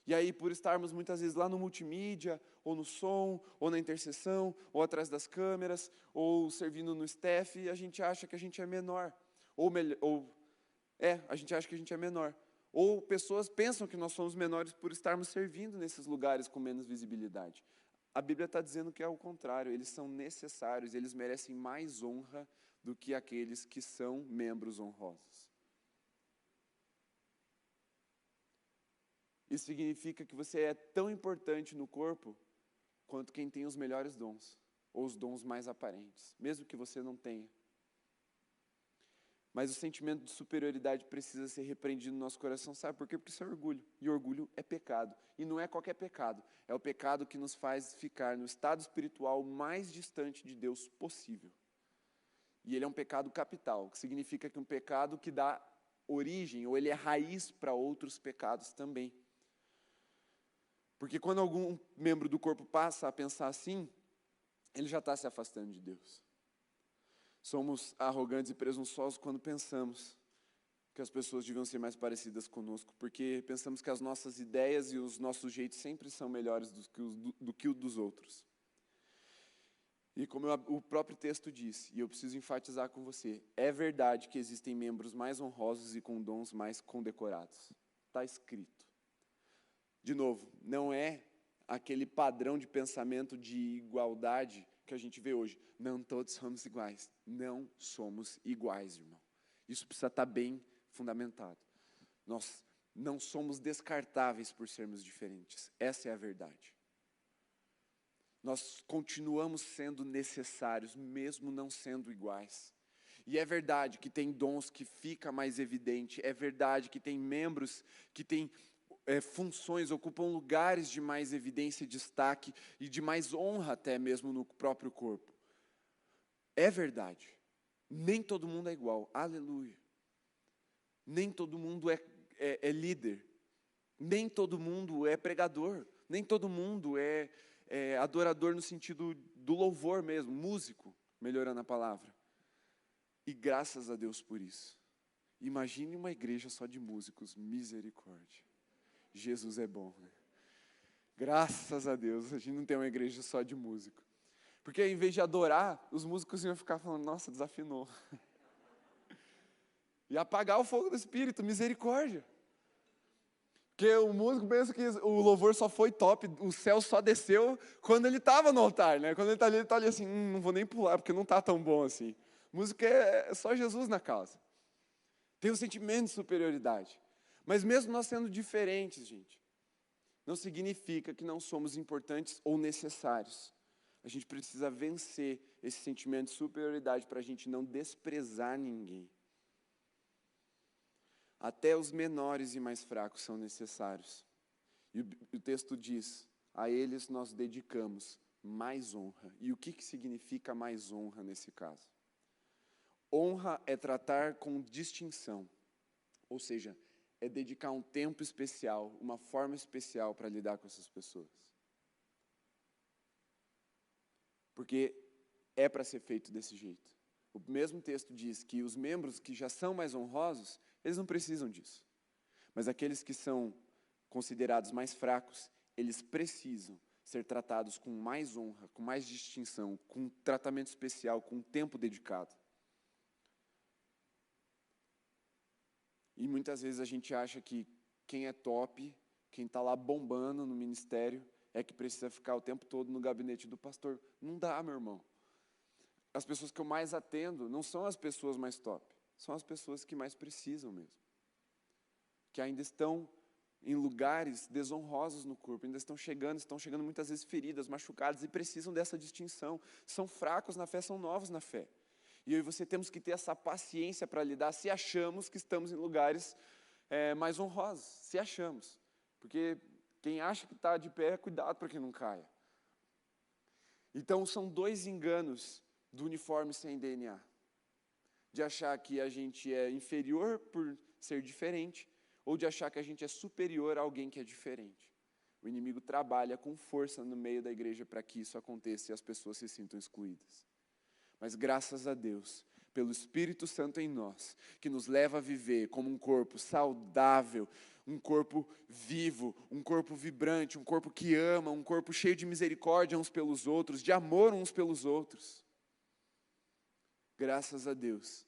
E aí, por estarmos muitas vezes lá no multimídia, ou no som, ou na intercessão, ou atrás das câmeras, ou servindo no staff, a gente acha que a gente é menor. A gente acha que a gente é menor. Ou pessoas pensam que nós somos menores por estarmos servindo nesses lugares com menos visibilidade. A Bíblia está dizendo que é o contrário, eles são necessários, eles merecem mais honra do que aqueles que são membros honrosos. Isso significa que você é tão importante no corpo quanto quem tem os melhores dons, ou os dons mais aparentes, mesmo que você não tenha. Mas o sentimento de superioridade precisa ser repreendido no nosso coração, sabe por quê? Porque isso é orgulho, e orgulho é pecado. E não é qualquer pecado, é o pecado que nos faz ficar no estado espiritual mais distante de Deus possível. E ele é um pecado capital, que significa que é um pecado que dá origem, ou ele é raiz para outros pecados também. Porque quando algum membro do corpo passa a pensar assim, ele já está se afastando de Deus. Somos arrogantes e presunçosos quando pensamos que as pessoas deviam ser mais parecidas conosco, porque pensamos que as nossas ideias e os nossos jeitos sempre são melhores do que o dos outros. E como o próprio texto diz, e eu preciso enfatizar com você, é verdade que existem membros mais honrosos e com dons mais condecorados. Está escrito. De novo, não é aquele padrão de pensamento de igualdade que a gente vê hoje. Não todos somos iguais. Não somos iguais, irmão. Isso precisa estar bem fundamentado. Nós não somos descartáveis por sermos diferentes. Essa é a verdade. Nós continuamos sendo necessários, mesmo não sendo iguais. E é verdade que tem dons que fica mais evidente. É verdade que tem membros que têm funções, ocupam lugares de mais evidência e destaque e de mais honra até mesmo no próprio corpo. É verdade. Nem todo mundo é igual. Aleluia. Nem todo mundo é líder. Nem todo mundo é pregador. Nem todo mundo é adorador no sentido do louvor mesmo, músico, melhorando a palavra. E graças a Deus por isso. Imagine uma igreja só de músicos, misericórdia. Jesus é bom, né? Graças a Deus, a gente não tem uma igreja só de músico. Porque em vez de adorar, os músicos iam ficar falando, nossa, desafinou. E apagar o fogo do Espírito, misericórdia. Porque o músico pensa que o louvor só foi top, o céu só desceu quando ele estava no altar, né? Quando ele está ali assim, não vou nem pular, porque não está tão bom assim. Música é só Jesus na causa. Tem um sentimento de superioridade. Mas mesmo nós sendo diferentes, gente, não significa que não somos importantes ou necessários. A gente precisa vencer esse sentimento de superioridade para a gente não desprezar ninguém. Até os menores e mais fracos são necessários. E o texto diz, a eles nós dedicamos mais honra. E o que significa mais honra nesse caso? Honra é tratar com distinção, ou seja, é dedicar um tempo especial, uma forma especial para lidar com essas pessoas. Porque é para ser feito desse jeito. O mesmo texto diz que os membros que já são mais honrosos, eles não precisam disso. Mas aqueles que são considerados mais fracos, eles precisam ser tratados com mais honra, com mais distinção, com um tratamento especial, com um tempo dedicado. E muitas vezes a gente acha que quem é top, quem está lá bombando no ministério, é que precisa ficar o tempo todo no gabinete do pastor. Não dá, meu irmão. As pessoas que eu mais atendo não são as pessoas mais top, são as pessoas que mais precisam mesmo. Que ainda estão em lugares desonrosos no corpo, ainda estão chegando muitas vezes feridas, machucadas e precisam dessa distinção. São fracos na fé, são novos na fé. E eu e você temos que ter essa paciência para lidar se achamos que estamos em lugares mais honrosos, se achamos. Porque quem acha que está de pé, cuidado para que não caia. Então são dois enganos do uniforme sem DNA. De achar que a gente é inferior por ser diferente, ou de achar que a gente é superior a alguém que é diferente. O inimigo trabalha com força no meio da igreja para que isso aconteça e as pessoas se sintam excluídas. Mas graças a Deus, pelo Espírito Santo em nós, que nos leva a viver como um corpo saudável, um corpo vivo, um corpo vibrante, um corpo que ama, um corpo cheio de misericórdia uns pelos outros, de amor uns pelos outros. Graças a Deus,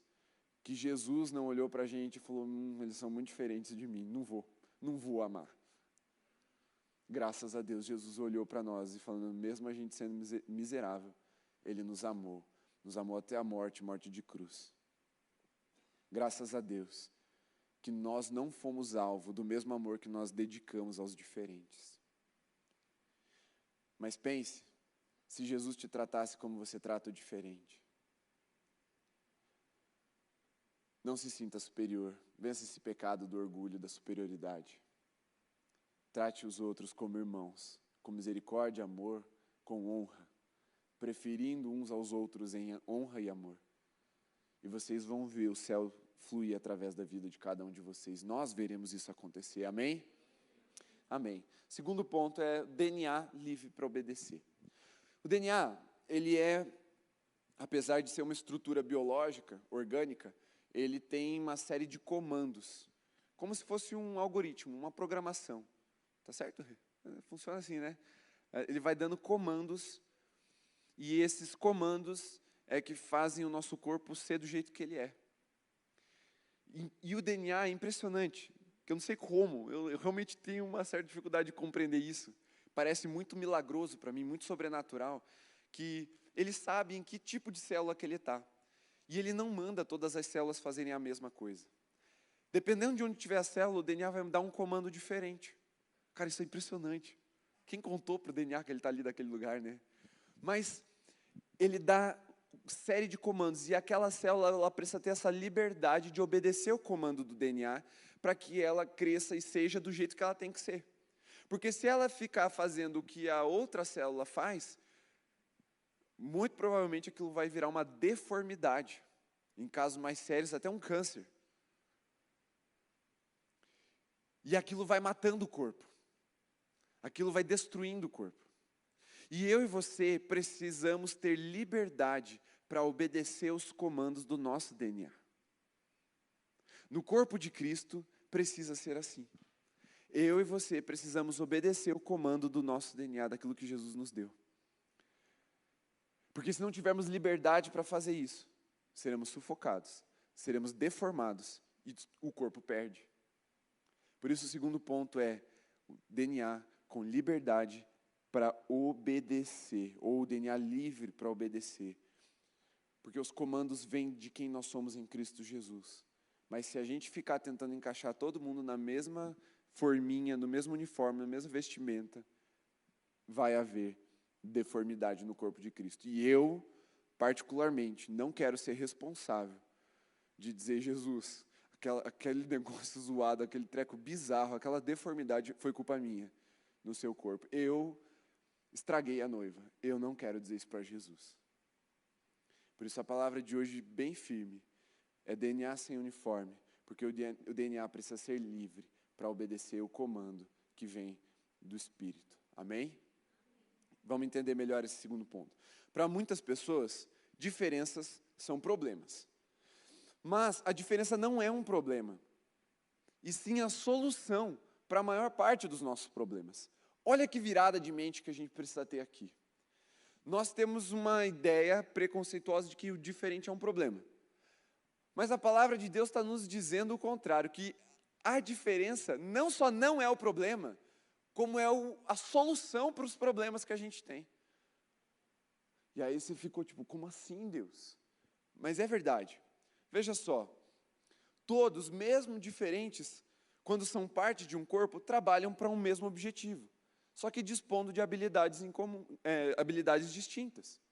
que Jesus não olhou para a gente e falou, eles são muito diferentes de mim, não vou amar. Graças a Deus, Jesus olhou para nós e falando, mesmo a gente sendo miserável, Ele nos amou até a morte de cruz. Graças a Deus, que nós não fomos alvo do mesmo amor que nós dedicamos aos diferentes. Mas pense, se Jesus te tratasse como você trata o diferente. Não se sinta superior, vença esse pecado do orgulho, da superioridade. Trate os outros como irmãos, com misericórdia, amor, com honra, preferindo uns aos outros em honra e amor. E vocês vão ver o céu fluir através da vida de cada um de vocês. Nós veremos isso acontecer, amém? Amém. Segundo ponto é DNA livre para obedecer. O DNA, ele é, apesar de ser uma estrutura biológica, orgânica, ele tem uma série de comandos, como se fosse um algoritmo, uma programação. Tá certo? Funciona assim, né? Ele vai dando comandos, e esses comandos é que fazem o nosso corpo ser do jeito que ele é. E o DNA é impressionante, que eu não sei como, eu realmente tenho uma certa dificuldade de compreender isso. Parece muito milagroso para mim, muito sobrenatural, que ele sabe em que tipo de célula que ele está. E ele não manda todas as células fazerem a mesma coisa. Dependendo de onde tiver a célula, o DNA vai dar um comando diferente. Cara, isso é impressionante. Quem contou para o DNA que ele está ali daquele lugar, né? Mas ele dá série de comandos, e aquela célula ela precisa ter essa liberdade de obedecer o comando do DNA para que ela cresça e seja do jeito que ela tem que ser. Porque se ela ficar fazendo o que a outra célula faz, muito provavelmente aquilo vai virar uma deformidade. Em casos mais sérios, até um câncer. E aquilo vai matando o corpo. Aquilo vai destruindo o corpo. E eu e você precisamos ter liberdade para obedecer os comandos do nosso DNA. No corpo de Cristo, precisa ser assim. Eu e você precisamos obedecer o comando do nosso DNA, daquilo que Jesus nos deu. Porque se não tivermos liberdade para fazer isso, seremos sufocados, seremos deformados e o corpo perde. Por isso o segundo ponto é o DNA com liberdade para obedecer, ou o DNA livre para obedecer. Porque os comandos vêm de quem nós somos em Cristo Jesus. Mas se a gente ficar tentando encaixar todo mundo na mesma forminha, no mesmo uniforme, na mesma vestimenta, vai haver deformidade no corpo de Cristo. E eu, particularmente, não quero ser responsável de dizer, Jesus, aquele negócio zoado, aquele treco bizarro, aquela deformidade foi culpa minha no seu corpo. Eu estraguei a noiva. Eu não quero dizer isso para Jesus. Por isso a palavra de hoje, bem firme, é DNA sem uniforme, porque o DNA precisa ser livre para obedecer o comando que vem do Espírito. Amém? Vamos entender melhor esse segundo ponto. Para muitas pessoas, diferenças são problemas. Mas a diferença não é um problema, e sim a solução para a maior parte dos nossos problemas. Olha que virada de mente que a gente precisa ter aqui. Nós temos uma ideia preconceituosa de que o diferente é um problema. Mas a palavra de Deus está nos dizendo o contrário, que a diferença não só não é o problema, como é a solução para os problemas que a gente tem. E aí você ficou tipo, como assim, Deus? Mas é verdade. Veja só, todos, mesmo diferentes, quando são parte de um corpo, trabalham para um mesmo objetivo, só que dispondo de habilidades em comum, habilidades distintas.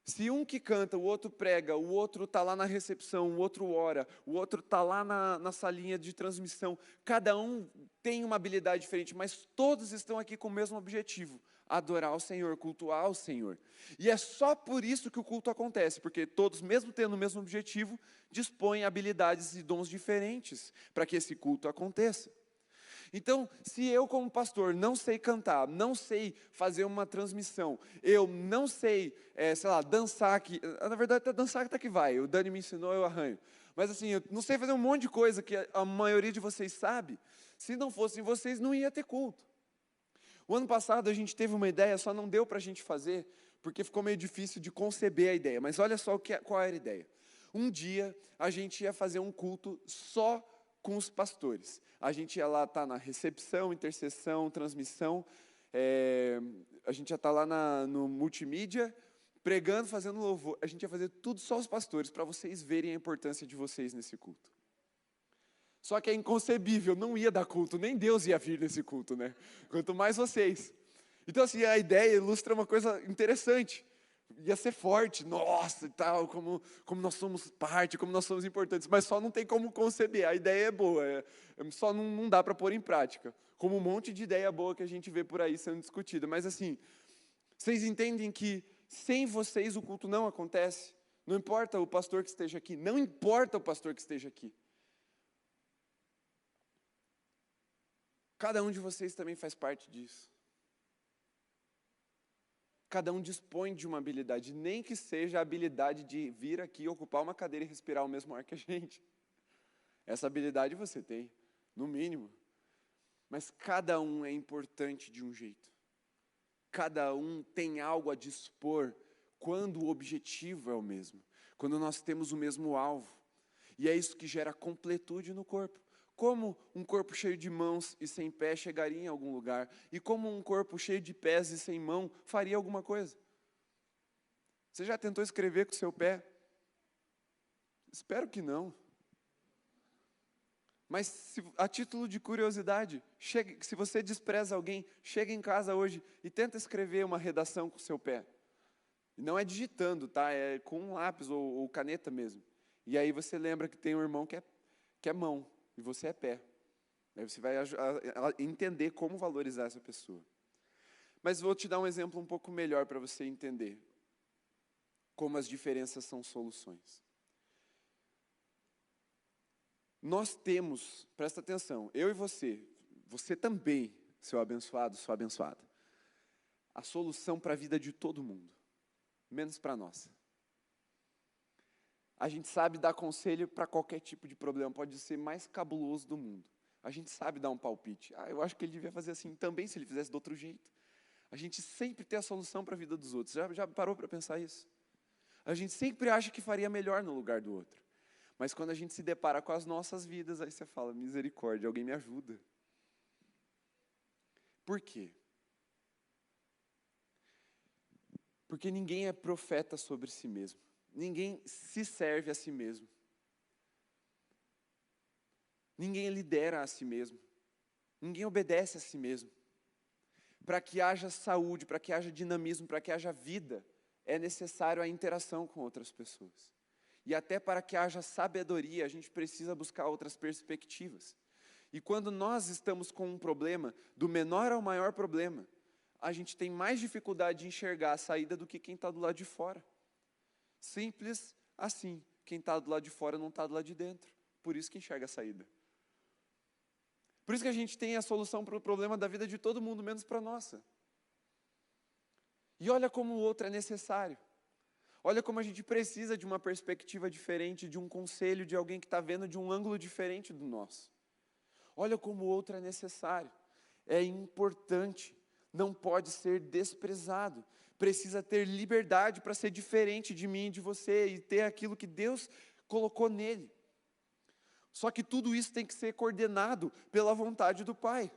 Se um que canta, o outro prega, o outro está lá na recepção, o outro ora, o outro está lá na salinha de transmissão, cada um tem uma habilidade diferente, mas todos estão aqui com o mesmo objetivo: adorar o Senhor, cultuar o Senhor. E é só por isso que o culto acontece, porque todos, mesmo tendo o mesmo objetivo, dispõem habilidades e dons diferentes para que esse culto aconteça. Então, se eu como pastor não sei cantar, não sei fazer uma transmissão, eu não sei, sei lá, dançar aqui, na verdade até dançar até que vai, o Dani me ensinou, eu arranho. Mas assim, eu não sei fazer um monte de coisa que a maioria de vocês sabe, se não fossem vocês não ia ter culto. O ano passado a gente teve uma ideia, só não deu para a gente fazer, porque ficou meio difícil de conceber a ideia, mas olha só qual era a ideia. Um dia a gente ia fazer um culto só com os pastores. A gente ia lá estar na recepção, intercessão, transmissão, a gente ia estar lá no multimídia, pregando, fazendo louvor. A gente ia fazer tudo só os pastores, para vocês verem a importância de vocês nesse culto. Só que é inconcebível, não ia dar culto, nem Deus ia vir nesse culto, né? Quanto mais vocês. Então assim, a ideia ilustra uma coisa interessante. Ia ser forte, nossa, e tal, como nós somos parte, como nós somos importantes, mas só não tem como conceber, a ideia é boa, só não dá para pôr em prática, como um monte de ideia boa que a gente vê por aí sendo discutida, mas assim, vocês entendem que sem vocês o culto não acontece? Não importa o pastor que esteja aqui, não importa o pastor que esteja aqui. Cada um de vocês também faz parte disso. Cada um dispõe de uma habilidade, nem que seja a habilidade de vir aqui, ocupar uma cadeira e respirar o mesmo ar que a gente. Essa habilidade você tem, no mínimo. Mas cada um é importante de um jeito. Cada um tem algo a dispor quando o objetivo é o mesmo, quando nós temos o mesmo alvo. E é isso que gera completude no corpo. Como um corpo cheio de mãos e sem pé chegaria em algum lugar? E como um corpo cheio de pés e sem mão faria alguma coisa? Você já tentou escrever com o seu pé? Espero que não. Mas a título de curiosidade, se você despreza alguém, chega em casa hoje e tenta escrever uma redação com o seu pé. Não é digitando, tá? É com um lápis ou caneta mesmo. E aí você lembra que tem um irmão que é mão. E você é pé. Aí você vai entender como valorizar essa pessoa. Mas vou te dar um exemplo um pouco melhor para você entender como as diferenças são soluções. Nós temos, presta atenção, eu e você também, seu abençoado, sua abençoada, a solução para a vida de todo mundo, menos para a nossa. A gente sabe dar conselho para qualquer tipo de problema, pode ser mais cabuloso do mundo. A gente sabe dar um palpite. Eu acho que ele devia fazer assim também, se ele fizesse de outro jeito. A gente sempre tem a solução para a vida dos outros. Já parou para pensar isso? A gente sempre acha que faria melhor no lugar do outro. Mas quando a gente se depara com as nossas vidas, aí você fala, misericórdia, alguém me ajuda. Por quê? Porque ninguém é profeta sobre si mesmo. Ninguém se serve a si mesmo. Ninguém lidera a si mesmo. Ninguém obedece a si mesmo. Para que haja saúde, para que haja dinamismo, para que haja vida, é necessário a interação com outras pessoas. E até para que haja sabedoria, a gente precisa buscar outras perspectivas. E quando nós estamos com um problema, do menor ao maior problema, a gente tem mais dificuldade de enxergar a saída do que quem está do lado de fora. Simples assim. Quem está do lado de fora não está do lado de dentro. Por isso que enxerga a saída. Por isso que a gente tem a solução para o problema da vida de todo mundo, menos para a nossa. E olha como o outro é necessário. Olha como a gente precisa de uma perspectiva diferente, de um conselho, de alguém que está vendo de um ângulo diferente do nosso. Olha como o outro é necessário. É importante. Não pode ser desprezado. Precisa ter liberdade para ser diferente de mim e de você e ter aquilo que Deus colocou nele. Só que tudo isso tem que ser coordenado pela vontade do Pai.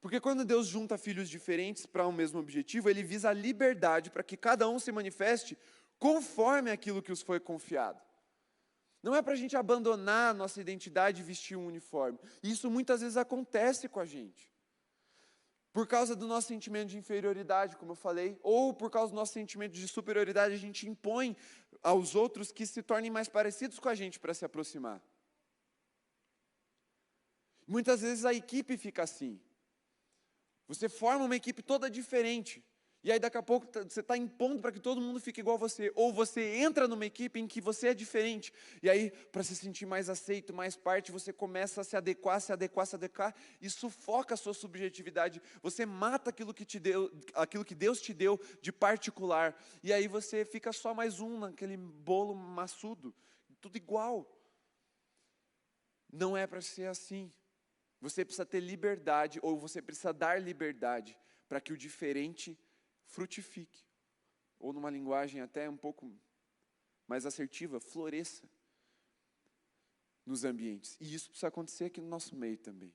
Porque quando Deus junta filhos diferentes para um mesmo objetivo, Ele visa a liberdade para que cada um se manifeste conforme aquilo que os foi confiado. Não é para a gente abandonar a nossa identidade e vestir um uniforme. Isso muitas vezes acontece com a gente. Por causa do nosso sentimento de inferioridade, como eu falei, ou por causa do nosso sentimento de superioridade, a gente impõe aos outros que se tornem mais parecidos com a gente para se aproximar. Muitas vezes a equipe fica assim. Você forma uma equipe toda diferente. E aí daqui a pouco você está impondo para que todo mundo fique igual a você. Ou você entra numa equipe em que você é diferente. E aí, para se sentir mais aceito, mais parte, você começa a se adequar, e sufoca a sua subjetividade. Você mata aquilo que Deus te deu de particular. E aí você fica só mais um naquele bolo maçudo. Tudo igual. Não é para ser assim. Você precisa ter liberdade, ou você precisa dar liberdade para que o diferente frutifique. Ou numa linguagem até um pouco mais assertiva, floresça nos ambientes. E isso precisa acontecer aqui no nosso meio também.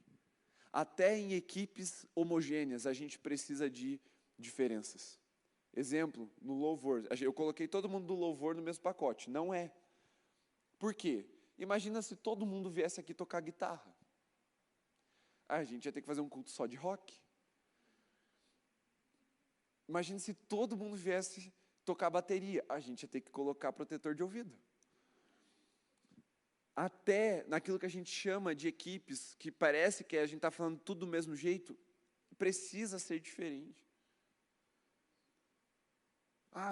Até em equipes homogêneas, a gente precisa de diferenças. Exemplo, no louvor. Eu coloquei todo mundo do louvor no mesmo pacote. Não é. Por quê? Imagina se todo mundo viesse aqui tocar guitarra. A gente ia ter que fazer um culto só de rock. Imagina se todo mundo viesse tocar bateria. A gente ia ter que colocar protetor de ouvido. Até naquilo que a gente chama de equipes, que parece que a gente está falando tudo do mesmo jeito, precisa ser diferente.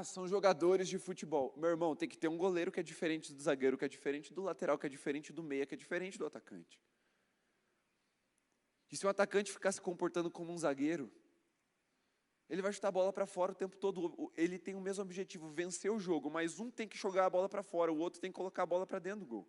São jogadores de futebol. Meu irmão, tem que ter um goleiro que é diferente do zagueiro, que é diferente do lateral, que é diferente do meia, que é diferente do atacante. E se o atacante ficar se comportando como um zagueiro, ele vai chutar a bola para fora o tempo todo. Ele tem o mesmo objetivo, vencer o jogo, mas um tem que jogar a bola para fora, o outro tem que colocar a bola para dentro do gol.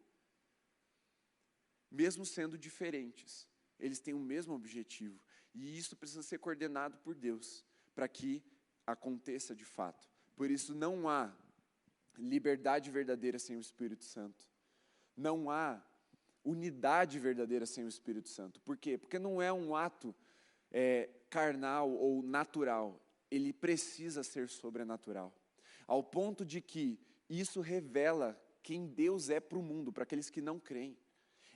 Mesmo sendo diferentes, eles têm o mesmo objetivo. E isso precisa ser coordenado por Deus, para que aconteça de fato. Por isso não há liberdade verdadeira sem o Espírito Santo. Não há unidade verdadeira sem o Espírito Santo. Por quê? Porque não é um ato carnal ou natural. Ele precisa ser sobrenatural. Ao ponto de que isso revela quem Deus é para o mundo, para aqueles que não creem.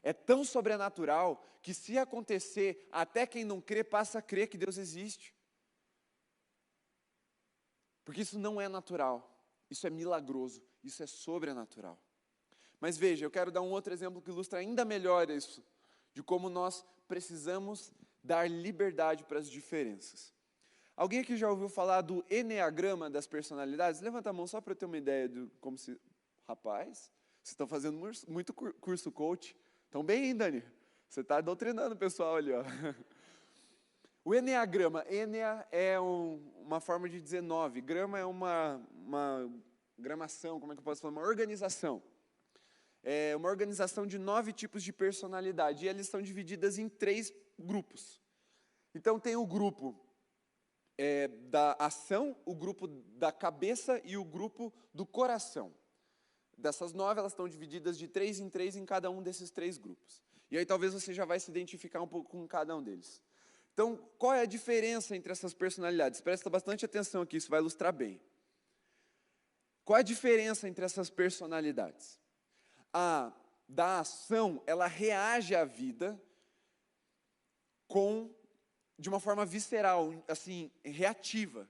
É tão sobrenatural que se acontecer, até quem não crê passa a crer que Deus existe. Porque isso não é natural. Isso é milagroso. Isso é sobrenatural. Mas veja, eu quero dar um outro exemplo que ilustra ainda melhor isso, de como nós precisamos dar liberdade para as diferenças. Alguém aqui já ouviu falar do Eneagrama das personalidades? Levanta a mão só para eu ter uma ideia de como se... Rapaz, vocês estão fazendo muito curso coach. Estão bem, hein, Dani? Você está doutrinando o pessoal ali, ó. O Eneagrama, Enea é uma forma de dizer 9, grama é uma gramação, como é que eu posso falar? Uma organização. É uma organização de 9 tipos de personalidade, e eles estão divididas em 3 grupos. Então tem o grupo da ação, o grupo da cabeça e o grupo do coração. Dessas 9, elas estão divididas de 3 em 3 em cada um desses 3 grupos. E aí talvez você já vai se identificar um pouco com cada um deles. Então, qual é a diferença entre essas personalidades? Presta bastante atenção aqui, isso vai ilustrar bem. Qual é a diferença entre essas personalidades? A da ação, ela reage à vida de uma forma visceral, assim, reativa.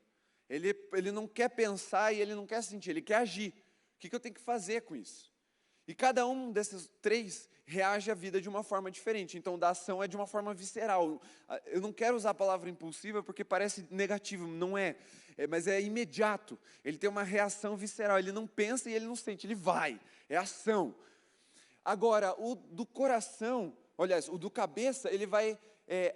Ele não quer pensar e ele não quer sentir, ele quer agir. O que eu tenho que fazer com isso? E cada um desses 3 reage à vida de uma forma diferente. Então, da ação é de uma forma visceral. Eu não quero usar a palavra impulsiva porque parece negativo, não é. Mas é imediato. Ele tem uma reação visceral. Ele não pensa e ele não sente, ele vai. É ação. Agora, o do coração, aliás, o do cabeça, ele vai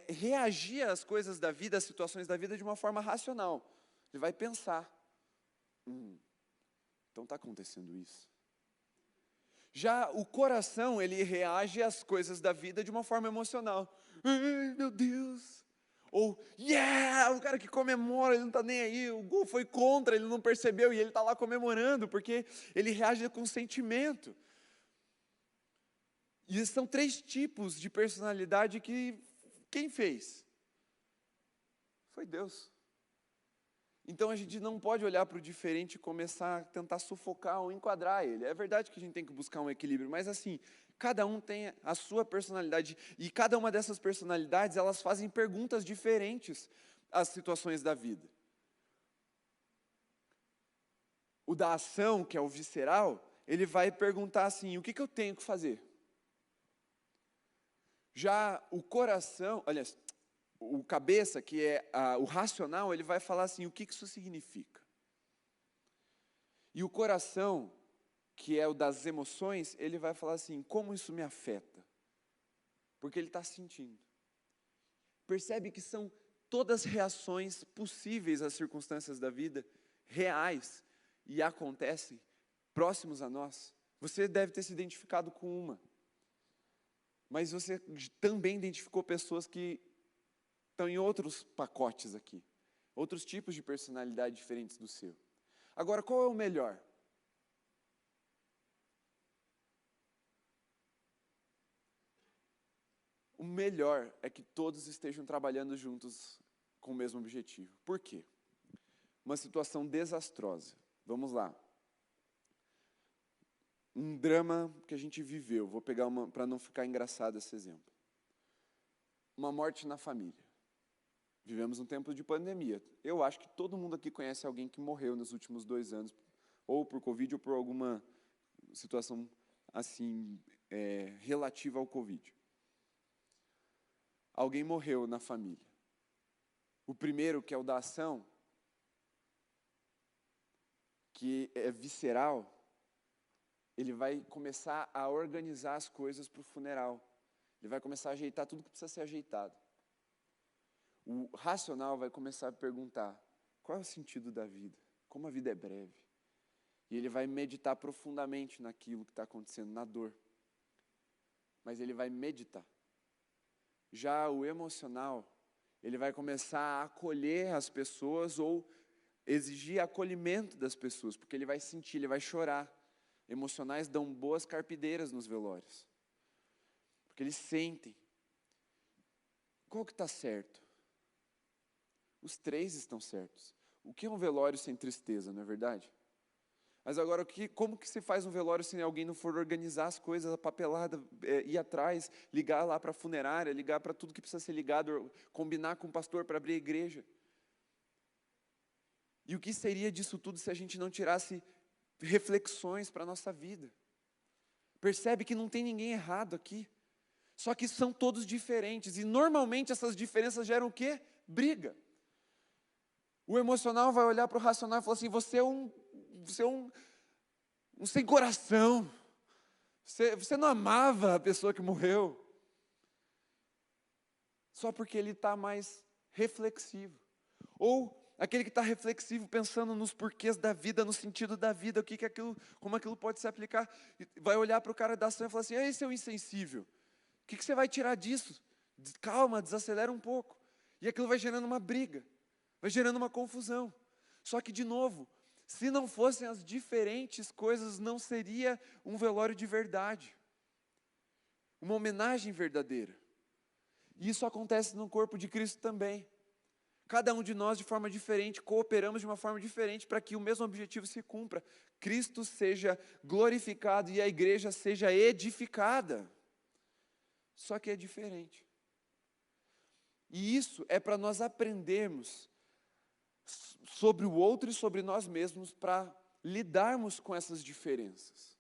reagir às coisas da vida, às situações da vida de uma forma racional. Ele vai pensar. Então está acontecendo isso. Já o coração, ele reage às coisas da vida de uma forma emocional. Ai, meu Deus! Ou, o cara que comemora, ele não está nem aí, o gol foi contra, ele não percebeu e ele está lá comemorando, porque ele reage com sentimento. E são 3 tipos de personalidade que quem fez? Foi Deus. Então a gente não pode olhar para o diferente e começar a tentar sufocar ou enquadrar ele. É verdade que a gente tem que buscar um equilíbrio, mas assim, cada um tem a sua personalidade e cada uma dessas personalidades, elas fazem perguntas diferentes às situações da vida. O da ação, que é o visceral, ele vai perguntar assim: o que eu tenho que fazer? Já o coração, aliás, o cabeça, que é o racional, ele vai falar assim: o que isso significa? E o coração, que é o das emoções, ele vai falar assim: como isso me afeta? Porque ele está sentindo. Percebe que são todas reações possíveis às circunstâncias da vida, reais, e acontecem próximos a nós. Você deve ter se identificado com uma. Mas você também identificou pessoas que estão em outros pacotes aqui. Outros tipos de personalidade diferentes do seu. Agora, qual é o melhor? O melhor é que todos estejam trabalhando juntos com o mesmo objetivo. Por quê? Uma situação desastrosa. Vamos lá. Um drama que a gente viveu. Vou pegar uma para não ficar engraçado esse exemplo. Uma morte na família. Vivemos um tempo de pandemia. Eu acho que todo mundo aqui conhece alguém que morreu nos últimos 2 anos, ou por Covid ou por alguma situação assim, relativa ao Covid. Alguém morreu na família. O primeiro, que é o da ação, que é visceral, ele vai começar a organizar as coisas para o funeral. Ele vai começar a ajeitar tudo que precisa ser ajeitado. O racional vai começar a perguntar: qual é o sentido da vida? Como a vida é breve? E ele vai meditar profundamente naquilo que está acontecendo, na dor. Mas ele vai meditar. Já o emocional, ele vai começar a acolher as pessoas ou exigir acolhimento das pessoas, porque ele vai sentir, ele vai chorar. Emocionais dão boas carpideiras nos velórios, porque eles sentem. Qual que está certo? Os 3 estão certos. O que é um velório sem tristeza, não é verdade? Mas agora, como que se faz um velório se alguém não for organizar as coisas, a papelada, ir atrás, ligar lá para a funerária, ligar para tudo que precisa ser ligado, combinar com o pastor para abrir a igreja? E o que seria disso tudo se a gente não tirasse reflexões para a nossa vida? Percebe que não tem ninguém errado aqui. Só que são todos diferentes. E normalmente essas diferenças geram o quê? Briga. O emocional vai olhar para o racional e falar assim: você é um sem coração. Você não amava a pessoa que morreu. Só porque ele está mais reflexivo. Ou aquele que está reflexivo, pensando nos porquês da vida, no sentido da vida, como aquilo pode se aplicar. Vai olhar para o cara da ação e falar assim: esse é o insensível. O que você vai tirar disso? Calma, desacelera um pouco. E aquilo vai gerando uma briga. Vai gerando uma confusão. Só que, de novo, se não fossem as diferentes coisas, não seria um velório de verdade. Uma homenagem verdadeira. E isso acontece no corpo de Cristo também. Cada um de nós, de forma diferente, cooperamos de uma forma diferente para que o mesmo objetivo se cumpra. Cristo seja glorificado e a igreja seja edificada. Só que é diferente. E isso é para nós aprendermos sobre o outro e sobre nós mesmos para lidarmos com essas diferenças.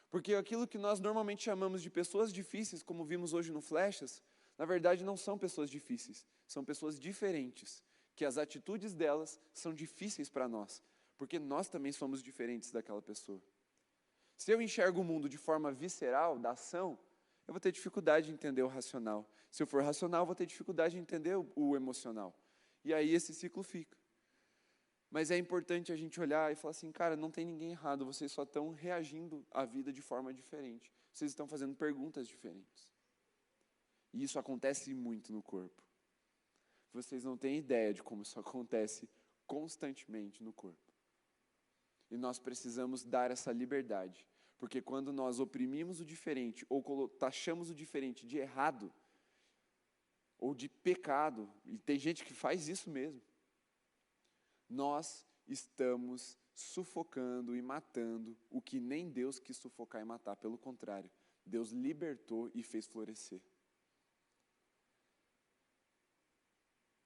Porque aquilo que nós normalmente chamamos de pessoas difíceis, como vimos hoje no Flechas, na verdade não são pessoas difíceis, são pessoas diferentes, que as atitudes delas são difíceis para nós, porque nós também somos diferentes daquela pessoa. Se eu enxergo o mundo de forma visceral, da ação, eu vou ter dificuldade de entender o racional. Se eu for racional, eu vou ter dificuldade de entender o emocional. E aí esse ciclo fica. Mas é importante a gente olhar e falar assim: cara, não tem ninguém errado, vocês só estão reagindo à vida de forma diferente. Vocês estão fazendo perguntas diferentes. E isso acontece muito no corpo. Vocês não têm ideia de como isso acontece constantemente no corpo. E nós precisamos dar essa liberdade. Porque quando nós oprimimos o diferente, ou taxamos o diferente de errado, ou de pecado, e tem gente que faz isso mesmo, nós estamos sufocando e matando o que nem Deus quis sufocar e matar. Pelo contrário, Deus libertou e fez florescer.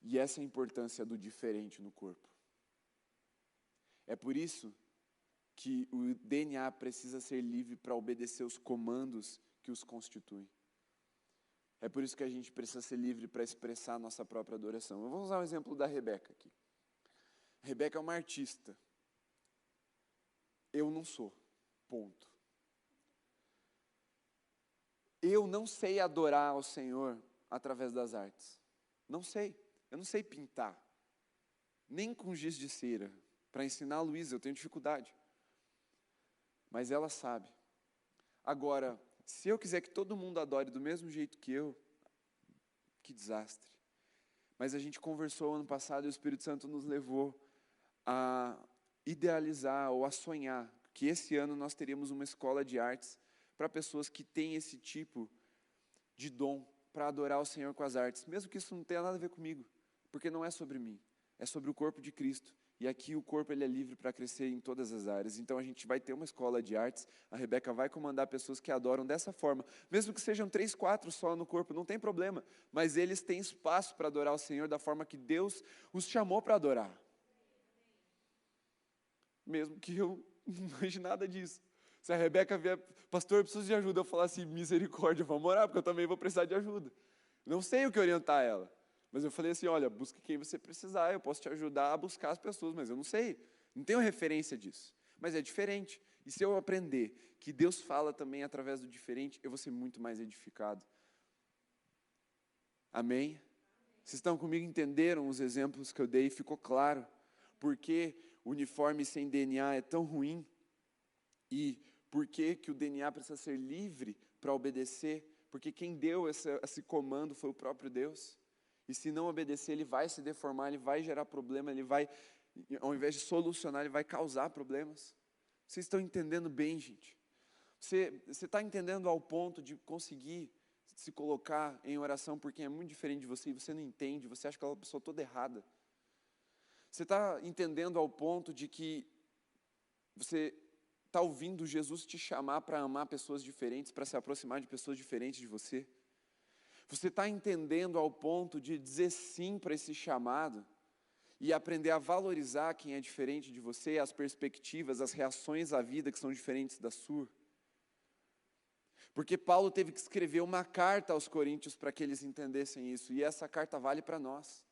E essa é a importância do diferente no corpo. É por isso que o DNA precisa ser livre para obedecer os comandos que os constituem. É por isso que a gente precisa ser livre para expressar a nossa própria adoração. Eu vou usar o exemplo da Rebeca aqui. A Rebeca é uma artista. Eu não sou. Ponto. Eu não sei adorar ao Senhor através das artes. Não sei. Eu não sei pintar. Nem com giz de cera. Para ensinar a Luísa, eu tenho dificuldade. Mas ela sabe. Agora, se eu quiser que todo mundo adore do mesmo jeito que eu, que desastre. Mas a gente conversou ano passado e o Espírito Santo nos levou a idealizar ou a sonhar que esse ano nós teríamos uma escola de artes para pessoas que têm esse tipo de dom para adorar o Senhor com as artes, mesmo que isso não tenha nada a ver comigo, porque não é sobre mim, é sobre o corpo de Cristo. E aqui o corpo ele é livre para crescer em todas as áreas. Então a gente vai ter uma escola de artes, a Rebeca vai comandar pessoas que adoram dessa forma. Mesmo que sejam 3, 4 só no corpo, não tem problema. Mas eles têm espaço para adorar o Senhor da forma que Deus os chamou para adorar. Mesmo que eu não imagine nada disso. Se a Rebeca vier, pastor, eu preciso de ajuda, eu falar assim, misericórdia, vamos orar, porque eu também vou precisar de ajuda. Não sei o que orientar ela. Mas eu falei assim, olha, busque quem você precisar, eu posso te ajudar a buscar as pessoas, mas eu não sei, não tenho referência disso. Mas é diferente. E se eu aprender que Deus fala também através do diferente, eu vou ser muito mais edificado. Amém? Vocês estão comigo, entenderam os exemplos que eu dei? Ficou claro por que o uniforme sem DNA é tão ruim? E por que o DNA precisa ser livre para obedecer? Porque quem deu esse comando foi o próprio Deus. E se não obedecer, ele vai se deformar, ele vai gerar problema, ele vai, ao invés de solucionar, ele vai causar problemas. Vocês estão entendendo bem, gente? Você está entendendo ao ponto de conseguir se colocar em oração por quem é muito diferente de você e você não entende, você acha que aquela pessoa toda errada. Você está entendendo ao ponto de que você está ouvindo Jesus te chamar para amar pessoas diferentes, para se aproximar de pessoas diferentes de você? Você está entendendo ao ponto de dizer sim para esse chamado e aprender a valorizar quem é diferente de você, as perspectivas, as reações à vida que são diferentes da sua? Porque Paulo teve que escrever uma carta aos coríntios para que eles entendessem isso, e essa carta vale para nós.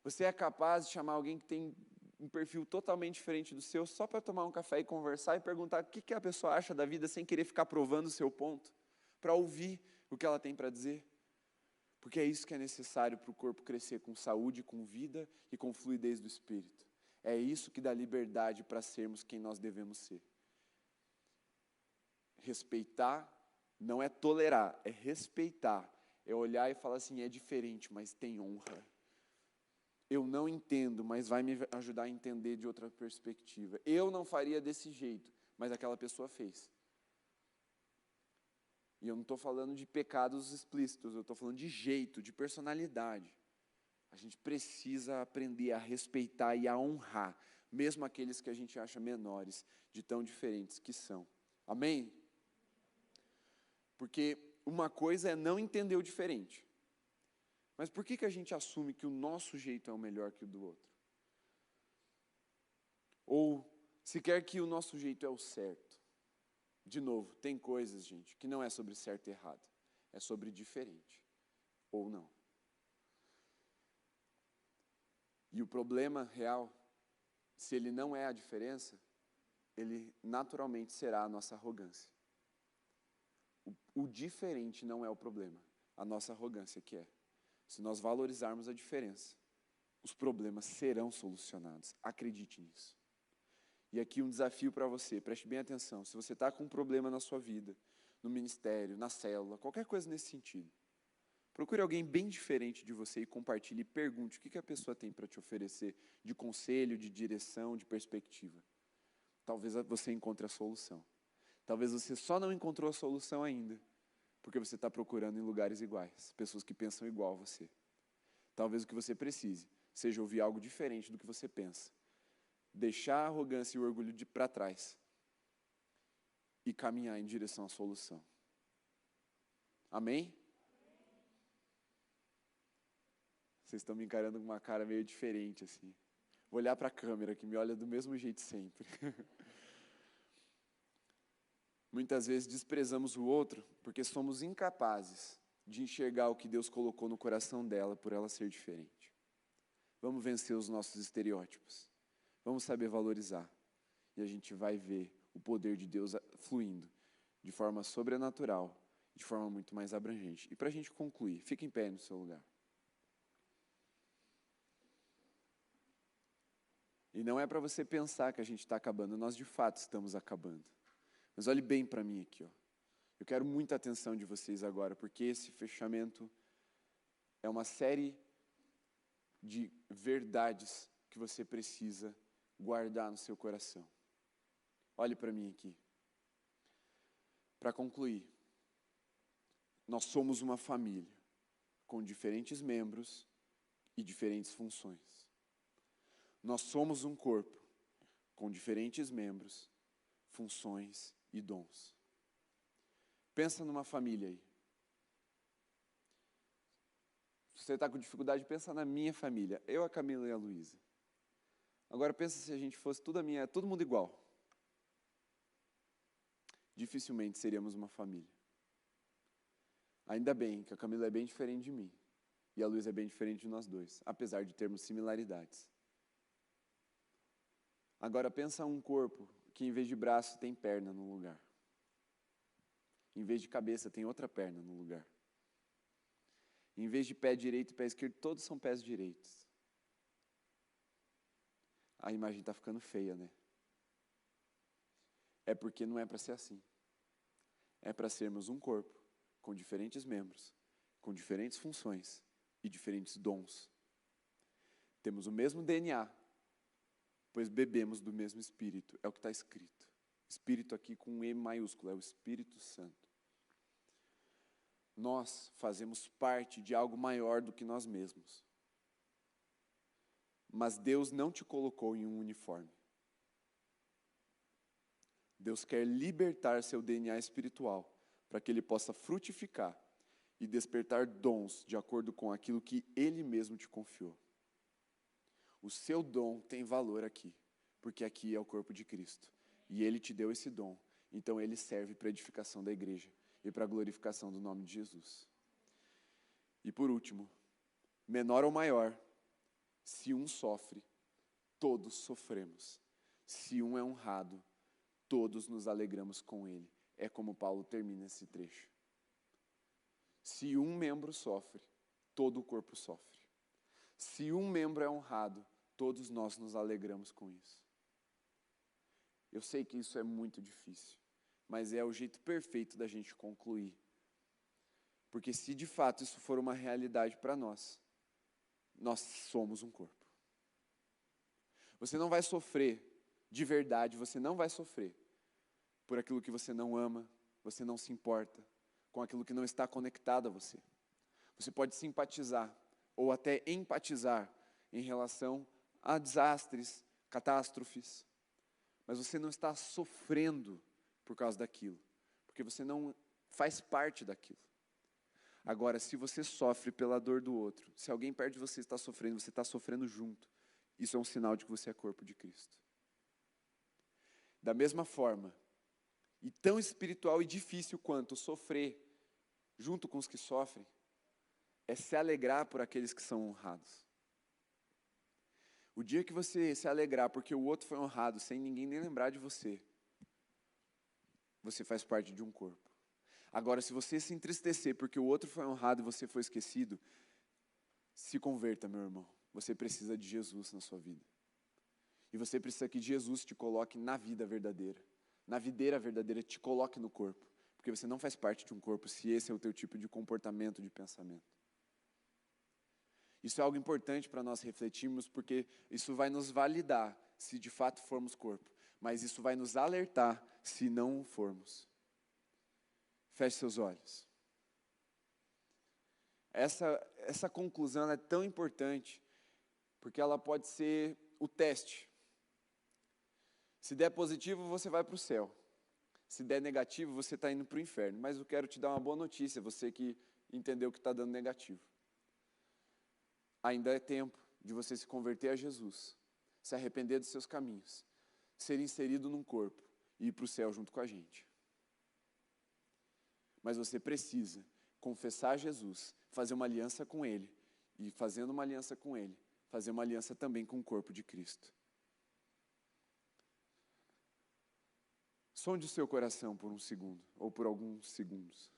Você é capaz de chamar alguém que tem um perfil totalmente diferente do seu, só para tomar um café e conversar e perguntar o que a pessoa acha da vida sem querer ficar provando o seu ponto, para ouvir o que ela tem para dizer, porque é isso que é necessário para o corpo crescer com saúde, com vida e com fluidez do Espírito. É isso que dá liberdade para sermos quem nós devemos ser. Respeitar não é tolerar, é respeitar, é olhar e falar assim, é diferente, mas tem honra. Eu não entendo, mas vai me ajudar a entender de outra perspectiva. Eu não faria desse jeito, mas aquela pessoa fez. E eu não estou falando de pecados explícitos, eu estou falando de jeito, de personalidade. A gente precisa aprender a respeitar e a honrar, mesmo aqueles que a gente acha menores, de tão diferentes que são. Amém? Porque uma coisa é não entender o diferente. Mas por que a gente assume que o nosso jeito é o melhor que o do outro? Ou se quer que o nosso jeito é o certo? De novo, tem coisas, gente, que não é sobre certo e errado. É sobre diferente. Ou não. E o problema real, se ele não é a diferença, ele naturalmente será a nossa arrogância. O diferente não é o problema. A nossa arrogância que é. Se nós valorizarmos a diferença, os problemas serão solucionados. Acredite nisso. E aqui um desafio para você, preste bem atenção. Se você está com um problema na sua vida, no ministério, na célula, qualquer coisa nesse sentido, procure alguém bem diferente de você e compartilhe e pergunte o que a pessoa tem para te oferecer de conselho, de direção, de perspectiva. Talvez você encontre a solução. Talvez você só não encontrou a solução ainda, porque você está procurando em lugares iguais, pessoas que pensam igual a você. Talvez o que você precise seja ouvir algo diferente do que você pensa. Deixar a arrogância e o orgulho para trás e caminhar em direção à solução. Amém? Vocês estão me encarando com uma cara meio diferente assim. Vou olhar para a câmera que me olha do mesmo jeito sempre. Muitas vezes desprezamos o outro porque somos incapazes de enxergar o que Deus colocou no coração dela por ela ser diferente. Vamos vencer os nossos estereótipos. Vamos saber valorizar. E a gente vai ver o poder de Deus fluindo de forma sobrenatural, de forma muito mais abrangente. E para a gente concluir, fique em pé no seu lugar. E não é para você pensar que a gente está acabando, nós de fato estamos acabando. Mas olhe bem para mim aqui, ó. Eu quero muita atenção de vocês agora, porque esse fechamento é uma série de verdades que você precisa guardar no seu coração. Olhe para mim aqui. Para concluir, nós somos uma família com diferentes membros e diferentes funções. Nós somos um corpo com diferentes membros, funções e dons. Pensa numa família aí. Se você está com dificuldade, pensa na minha família. Eu, a Camila e a Luísa. Agora pensa se a gente fosse todo mundo igual. Dificilmente seríamos uma família. Ainda bem que a Camila é bem diferente de mim. E a Luísa é bem diferente de nós dois, apesar de termos similaridades. Agora pensa um corpo que em vez de braço tem perna no lugar. Em vez de cabeça tem outra perna no lugar. Em vez de pé direito e pé esquerdo, todos são pés direitos. A imagem está ficando feia, né? É porque não é para ser assim. É para sermos um corpo com diferentes membros, com diferentes funções e diferentes dons. Temos o mesmo DNA, pois bebemos do mesmo Espírito. É o que está escrito. Espírito aqui com um E maiúsculo, é o Espírito Santo. Nós fazemos parte de algo maior do que nós mesmos. Mas Deus não te colocou em um uniforme. Deus quer libertar seu DNA espiritual para que ele possa frutificar e despertar dons de acordo com aquilo que Ele mesmo te confiou. O seu dom tem valor aqui, porque aqui é o corpo de Cristo. E Ele te deu esse dom, então ele serve para a edificação da igreja e para a glorificação do nome de Jesus. E por último, menor ou maior, se um sofre, todos sofremos. Se um é honrado, todos nos alegramos com ele. É como Paulo termina esse trecho. Se um membro sofre, todo o corpo sofre. Se um membro é honrado, todos nós nos alegramos com isso. Eu sei que isso é muito difícil, mas é o jeito perfeito da gente concluir. Porque se de fato isso for uma realidade para nós, nós somos um corpo. Você não vai sofrer de verdade, você não vai sofrer por aquilo que você não ama, você não se importa, com aquilo que não está conectado a você. Você pode simpatizar ou até empatizar em relação a desastres, catástrofes, mas você não está sofrendo por causa daquilo, porque você não faz parte daquilo. Agora, se você sofre pela dor do outro, se alguém perto de você está sofrendo, você está sofrendo junto, isso é um sinal de que você é corpo de Cristo. Da mesma forma, e tão espiritual e difícil quanto sofrer junto com os que sofrem, é se alegrar por aqueles que são honrados. O dia que você se alegrar porque o outro foi honrado, sem ninguém nem lembrar de você, você faz parte de um corpo. Agora, se você se entristecer porque o outro foi honrado e você foi esquecido, se converta, meu irmão. Você precisa de Jesus na sua vida. E você precisa que Jesus te coloque na vida verdadeira. Na videira verdadeira, te coloque no corpo. Porque você não faz parte de um corpo se esse é o teu tipo de comportamento, de pensamento. Isso é algo importante para nós refletirmos, porque isso vai nos validar se de fato formos corpo. mas isso vai nos alertar se não formos. Feche seus olhos. Essa conclusão é tão importante, porque ela pode ser o teste. Se der positivo, você vai para o céu. Se der negativo, você está indo para o inferno. Mas eu quero te dar uma boa notícia, você que entendeu que está dando negativo. Ainda é tempo de você se converter a Jesus, se arrepender dos seus caminhos, ser inserido num corpo e ir para o céu junto com a gente. Mas você precisa confessar Jesus, fazer uma aliança com Ele, e fazendo uma aliança com Ele, fazer uma aliança também com o corpo de Cristo. Sonde o seu coração por um segundo, ou por alguns segundos.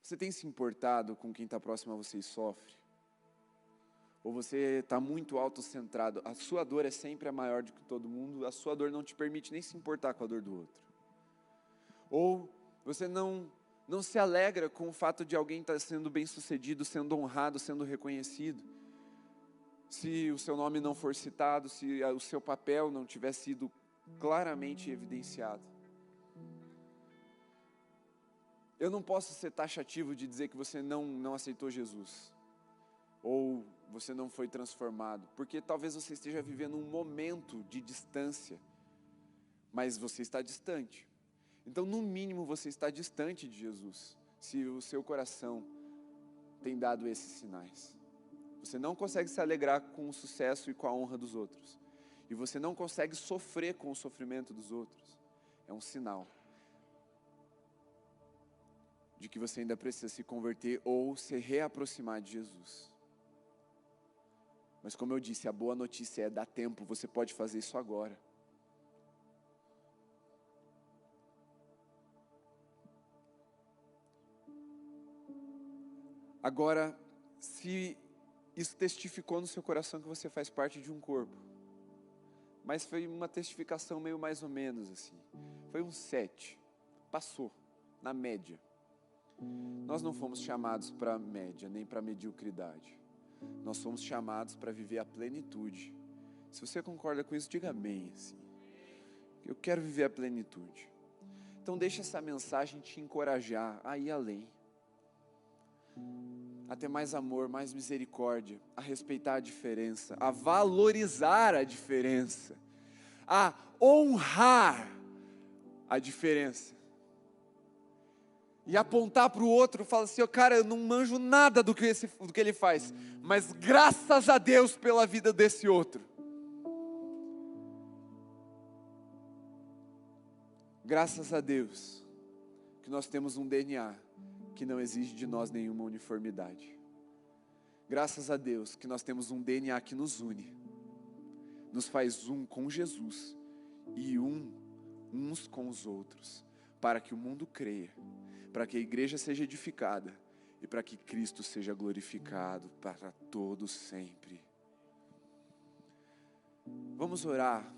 Você tem se importado com quem está próximo a você e sofre? Ou você está muito autocentrado? A sua dor é sempre a maior do que todo mundo, a sua dor não te permite nem se importar com a dor do outro. Ou você não se alegra com o fato de alguém estar sendo bem-sucedido, sendo honrado, sendo reconhecido. Se o seu nome não for citado, se o seu papel não tiver sido claramente evidenciado. Eu não posso ser taxativo de dizer que você não aceitou Jesus, ou você não foi transformado, porque talvez você esteja vivendo um momento de distância, mas você está distante. Então, no mínimo, você está distante de Jesus, se o seu coração tem dado esses sinais. Você não consegue se alegrar com o sucesso e com a honra dos outros. E você não consegue sofrer com o sofrimento dos outros. É um sinal de que você ainda precisa se converter ou se reaproximar de Jesus. Mas como eu disse, a boa notícia é: dá tempo, você pode fazer isso agora. Agora, se isso testificou no seu coração que você faz parte de um corpo, mas foi uma testificação meio mais ou menos assim, foi um 7, passou, na média. Nós não fomos chamados para a média, nem para a mediocridade. Nós fomos chamados para viver a plenitude. Se você concorda com isso, diga amém. Assim. Eu quero viver a plenitude. Então deixa essa mensagem te encorajar a ir além. A ter mais amor, mais misericórdia, a respeitar a diferença, a valorizar a diferença, a honrar a diferença. E apontar para o outro e falar assim: cara, eu não manjo nada do que ele faz, mas graças a Deus pela vida desse outro. Graças a Deus que nós temos um DNA que não exige de nós nenhuma uniformidade. Graças a Deus que nós temos um DNA que nos une, nos faz um com Jesus e uns com os outros, para que o mundo creia, para que a igreja seja edificada e para que Cristo seja glorificado para todos sempre. Vamos orar.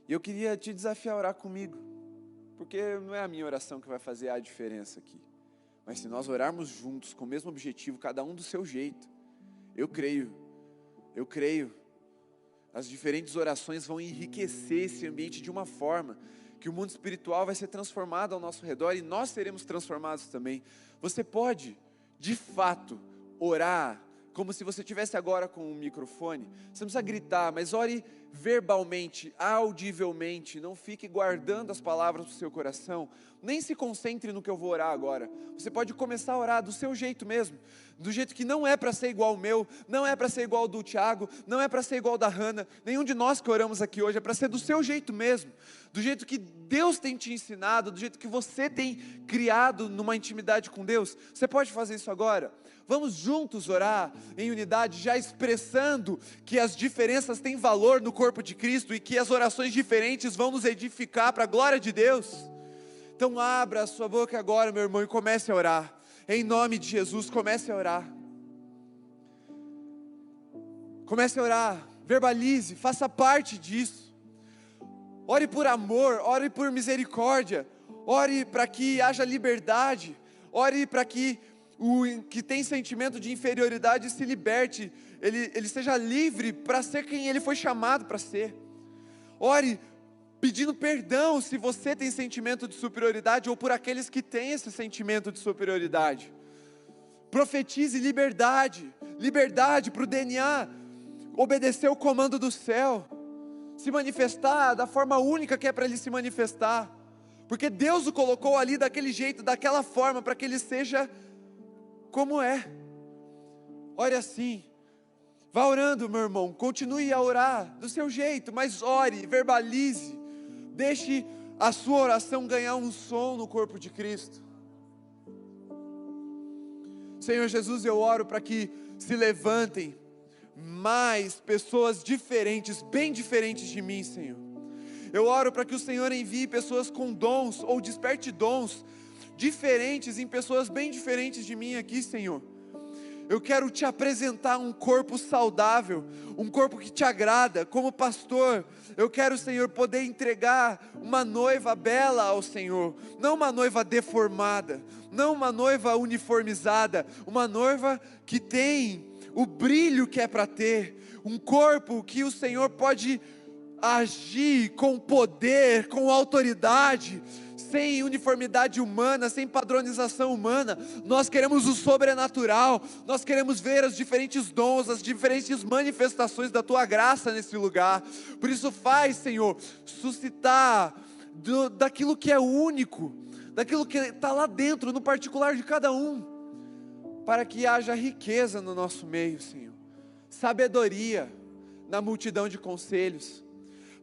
E eu queria te desafiar a orar comigo, porque não é a minha oração que vai fazer a diferença aqui. Mas se nós orarmos juntos, com o mesmo objetivo, cada um do seu jeito, eu creio, as diferentes orações vão enriquecer esse ambiente de uma forma que o mundo espiritual vai ser transformado ao nosso redor e nós seremos transformados também. Você pode, de fato, orar como se você estivesse agora com um microfone. Você não precisa gritar, mas ore verbalmente, audivelmente. Não fique guardando as palavras do seu coração. Nem se concentre no que eu vou orar agora. Você pode começar a orar do seu jeito mesmo, do jeito que não é para ser igual ao meu, não é para ser igual ao do Tiago, não é para ser igual ao da Hannah. Nenhum de nós que oramos aqui hoje é para ser do seu jeito mesmo, do jeito que Deus tem te ensinado, do jeito que você tem criado numa intimidade com Deus. Você pode fazer isso agora? Vamos juntos orar em unidade, já expressando que as diferenças têm valor no corpo de Cristo e que as orações diferentes vão nos edificar para a glória de Deus. Então abra a sua boca agora, meu irmão, e comece a orar. Em nome de Jesus, comece a orar. Comece a orar, verbalize, faça parte disso. Ore por amor, ore por misericórdia, ore para que haja liberdade, ore para que o que tem sentimento de inferioridade se liberte, ele seja livre para ser quem ele foi chamado para ser. Ore pedindo perdão se você tem sentimento de superioridade ou por aqueles que têm esse sentimento de superioridade. Profetize liberdade, liberdade para o DNA obedecer o comando do céu, se manifestar da forma única que é para ele se manifestar, porque Deus o colocou ali daquele jeito, daquela forma, para que ele seja como é. Ore assim, vá orando, meu irmão, continue a orar do seu jeito, mas ore, verbalize, deixe a sua oração ganhar um som no corpo de Cristo. Senhor Jesus, eu oro para que se levantem mais pessoas diferentes, bem diferentes de mim, Senhor. Eu oro para que o Senhor envie pessoas com dons, ou desperte dons diferentes em pessoas bem diferentes de mim aqui, Senhor. Eu quero te apresentar um corpo saudável, um corpo que te agrada. Como pastor, eu quero, Senhor, poder entregar uma noiva bela ao Senhor, não uma noiva deformada, não uma noiva uniformizada, uma noiva que tem o brilho que é para ter, um corpo que o Senhor pode agir com poder, com autoridade, sem uniformidade humana, sem padronização humana. Nós queremos o sobrenatural, nós queremos ver os diferentes dons, as diferentes manifestações da Tua graça nesse lugar. Por isso faz, Senhor, suscitar daquilo que é único, daquilo que está lá dentro, no particular de cada um, para que haja riqueza no nosso meio, Senhor, sabedoria na multidão de conselhos,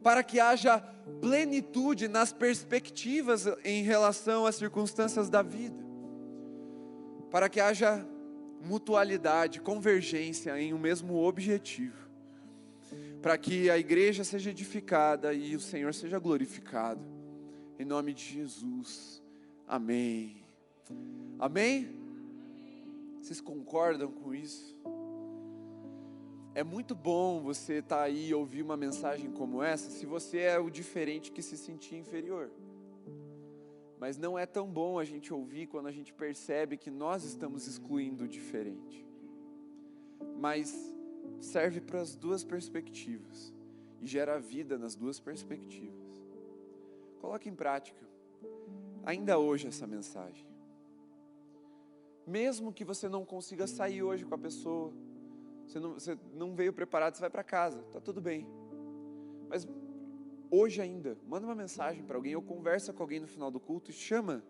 para que haja plenitude nas perspectivas em relação às circunstâncias da vida, para que haja mutualidade, convergência em um mesmo objetivo, para que a igreja seja edificada e o Senhor seja glorificado, em nome de Jesus, amém. Amém? Vocês concordam com isso? É muito bom você estar aí e ouvir uma mensagem como essa, se você é o diferente que se sentia inferior. Mas não é tão bom a gente ouvir quando a gente percebe que nós estamos excluindo o diferente. Mas serve para as duas perspectivas e gera vida nas duas perspectivas. Coloque em prática, ainda hoje, essa mensagem. Mesmo que você não consiga sair hoje com a pessoa, você não veio preparado, você vai para casa, está tudo bem. Mas hoje ainda, manda uma mensagem para alguém, ou conversa com alguém no final do culto e chama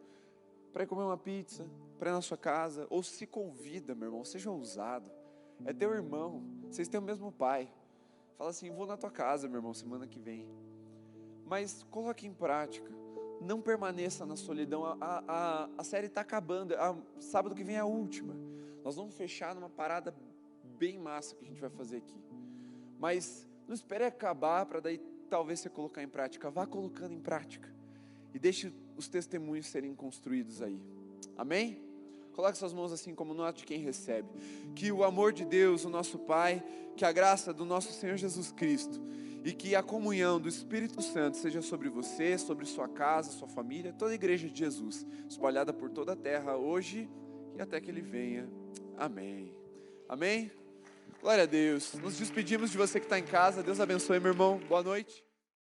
para ir comer uma pizza, para ir na sua casa, ou se convida, meu irmão, seja ousado. É teu irmão, vocês têm o mesmo pai. Fala assim, vou na tua casa, meu irmão, semana que vem. Mas coloque em prática. Não permaneça na solidão. A série está acabando. Sábado que vem é a última. Nós vamos fechar numa parada bem massa que a gente vai fazer aqui. Mas não espere acabar para daí talvez você colocar em prática. Vá colocando em prática. E deixe os testemunhos serem construídos aí. Amém? Coloque suas mãos assim como no ato de quem recebe. Que o amor de Deus, o nosso Pai, que a graça do nosso Senhor Jesus Cristo e que a comunhão do Espírito Santo seja sobre você, sobre sua casa, sua família, toda a igreja de Jesus, espalhada por toda a terra, hoje e até que Ele venha. Amém. Amém? Glória a Deus. Nos despedimos de você que está em casa. Deus abençoe, meu irmão. Boa noite.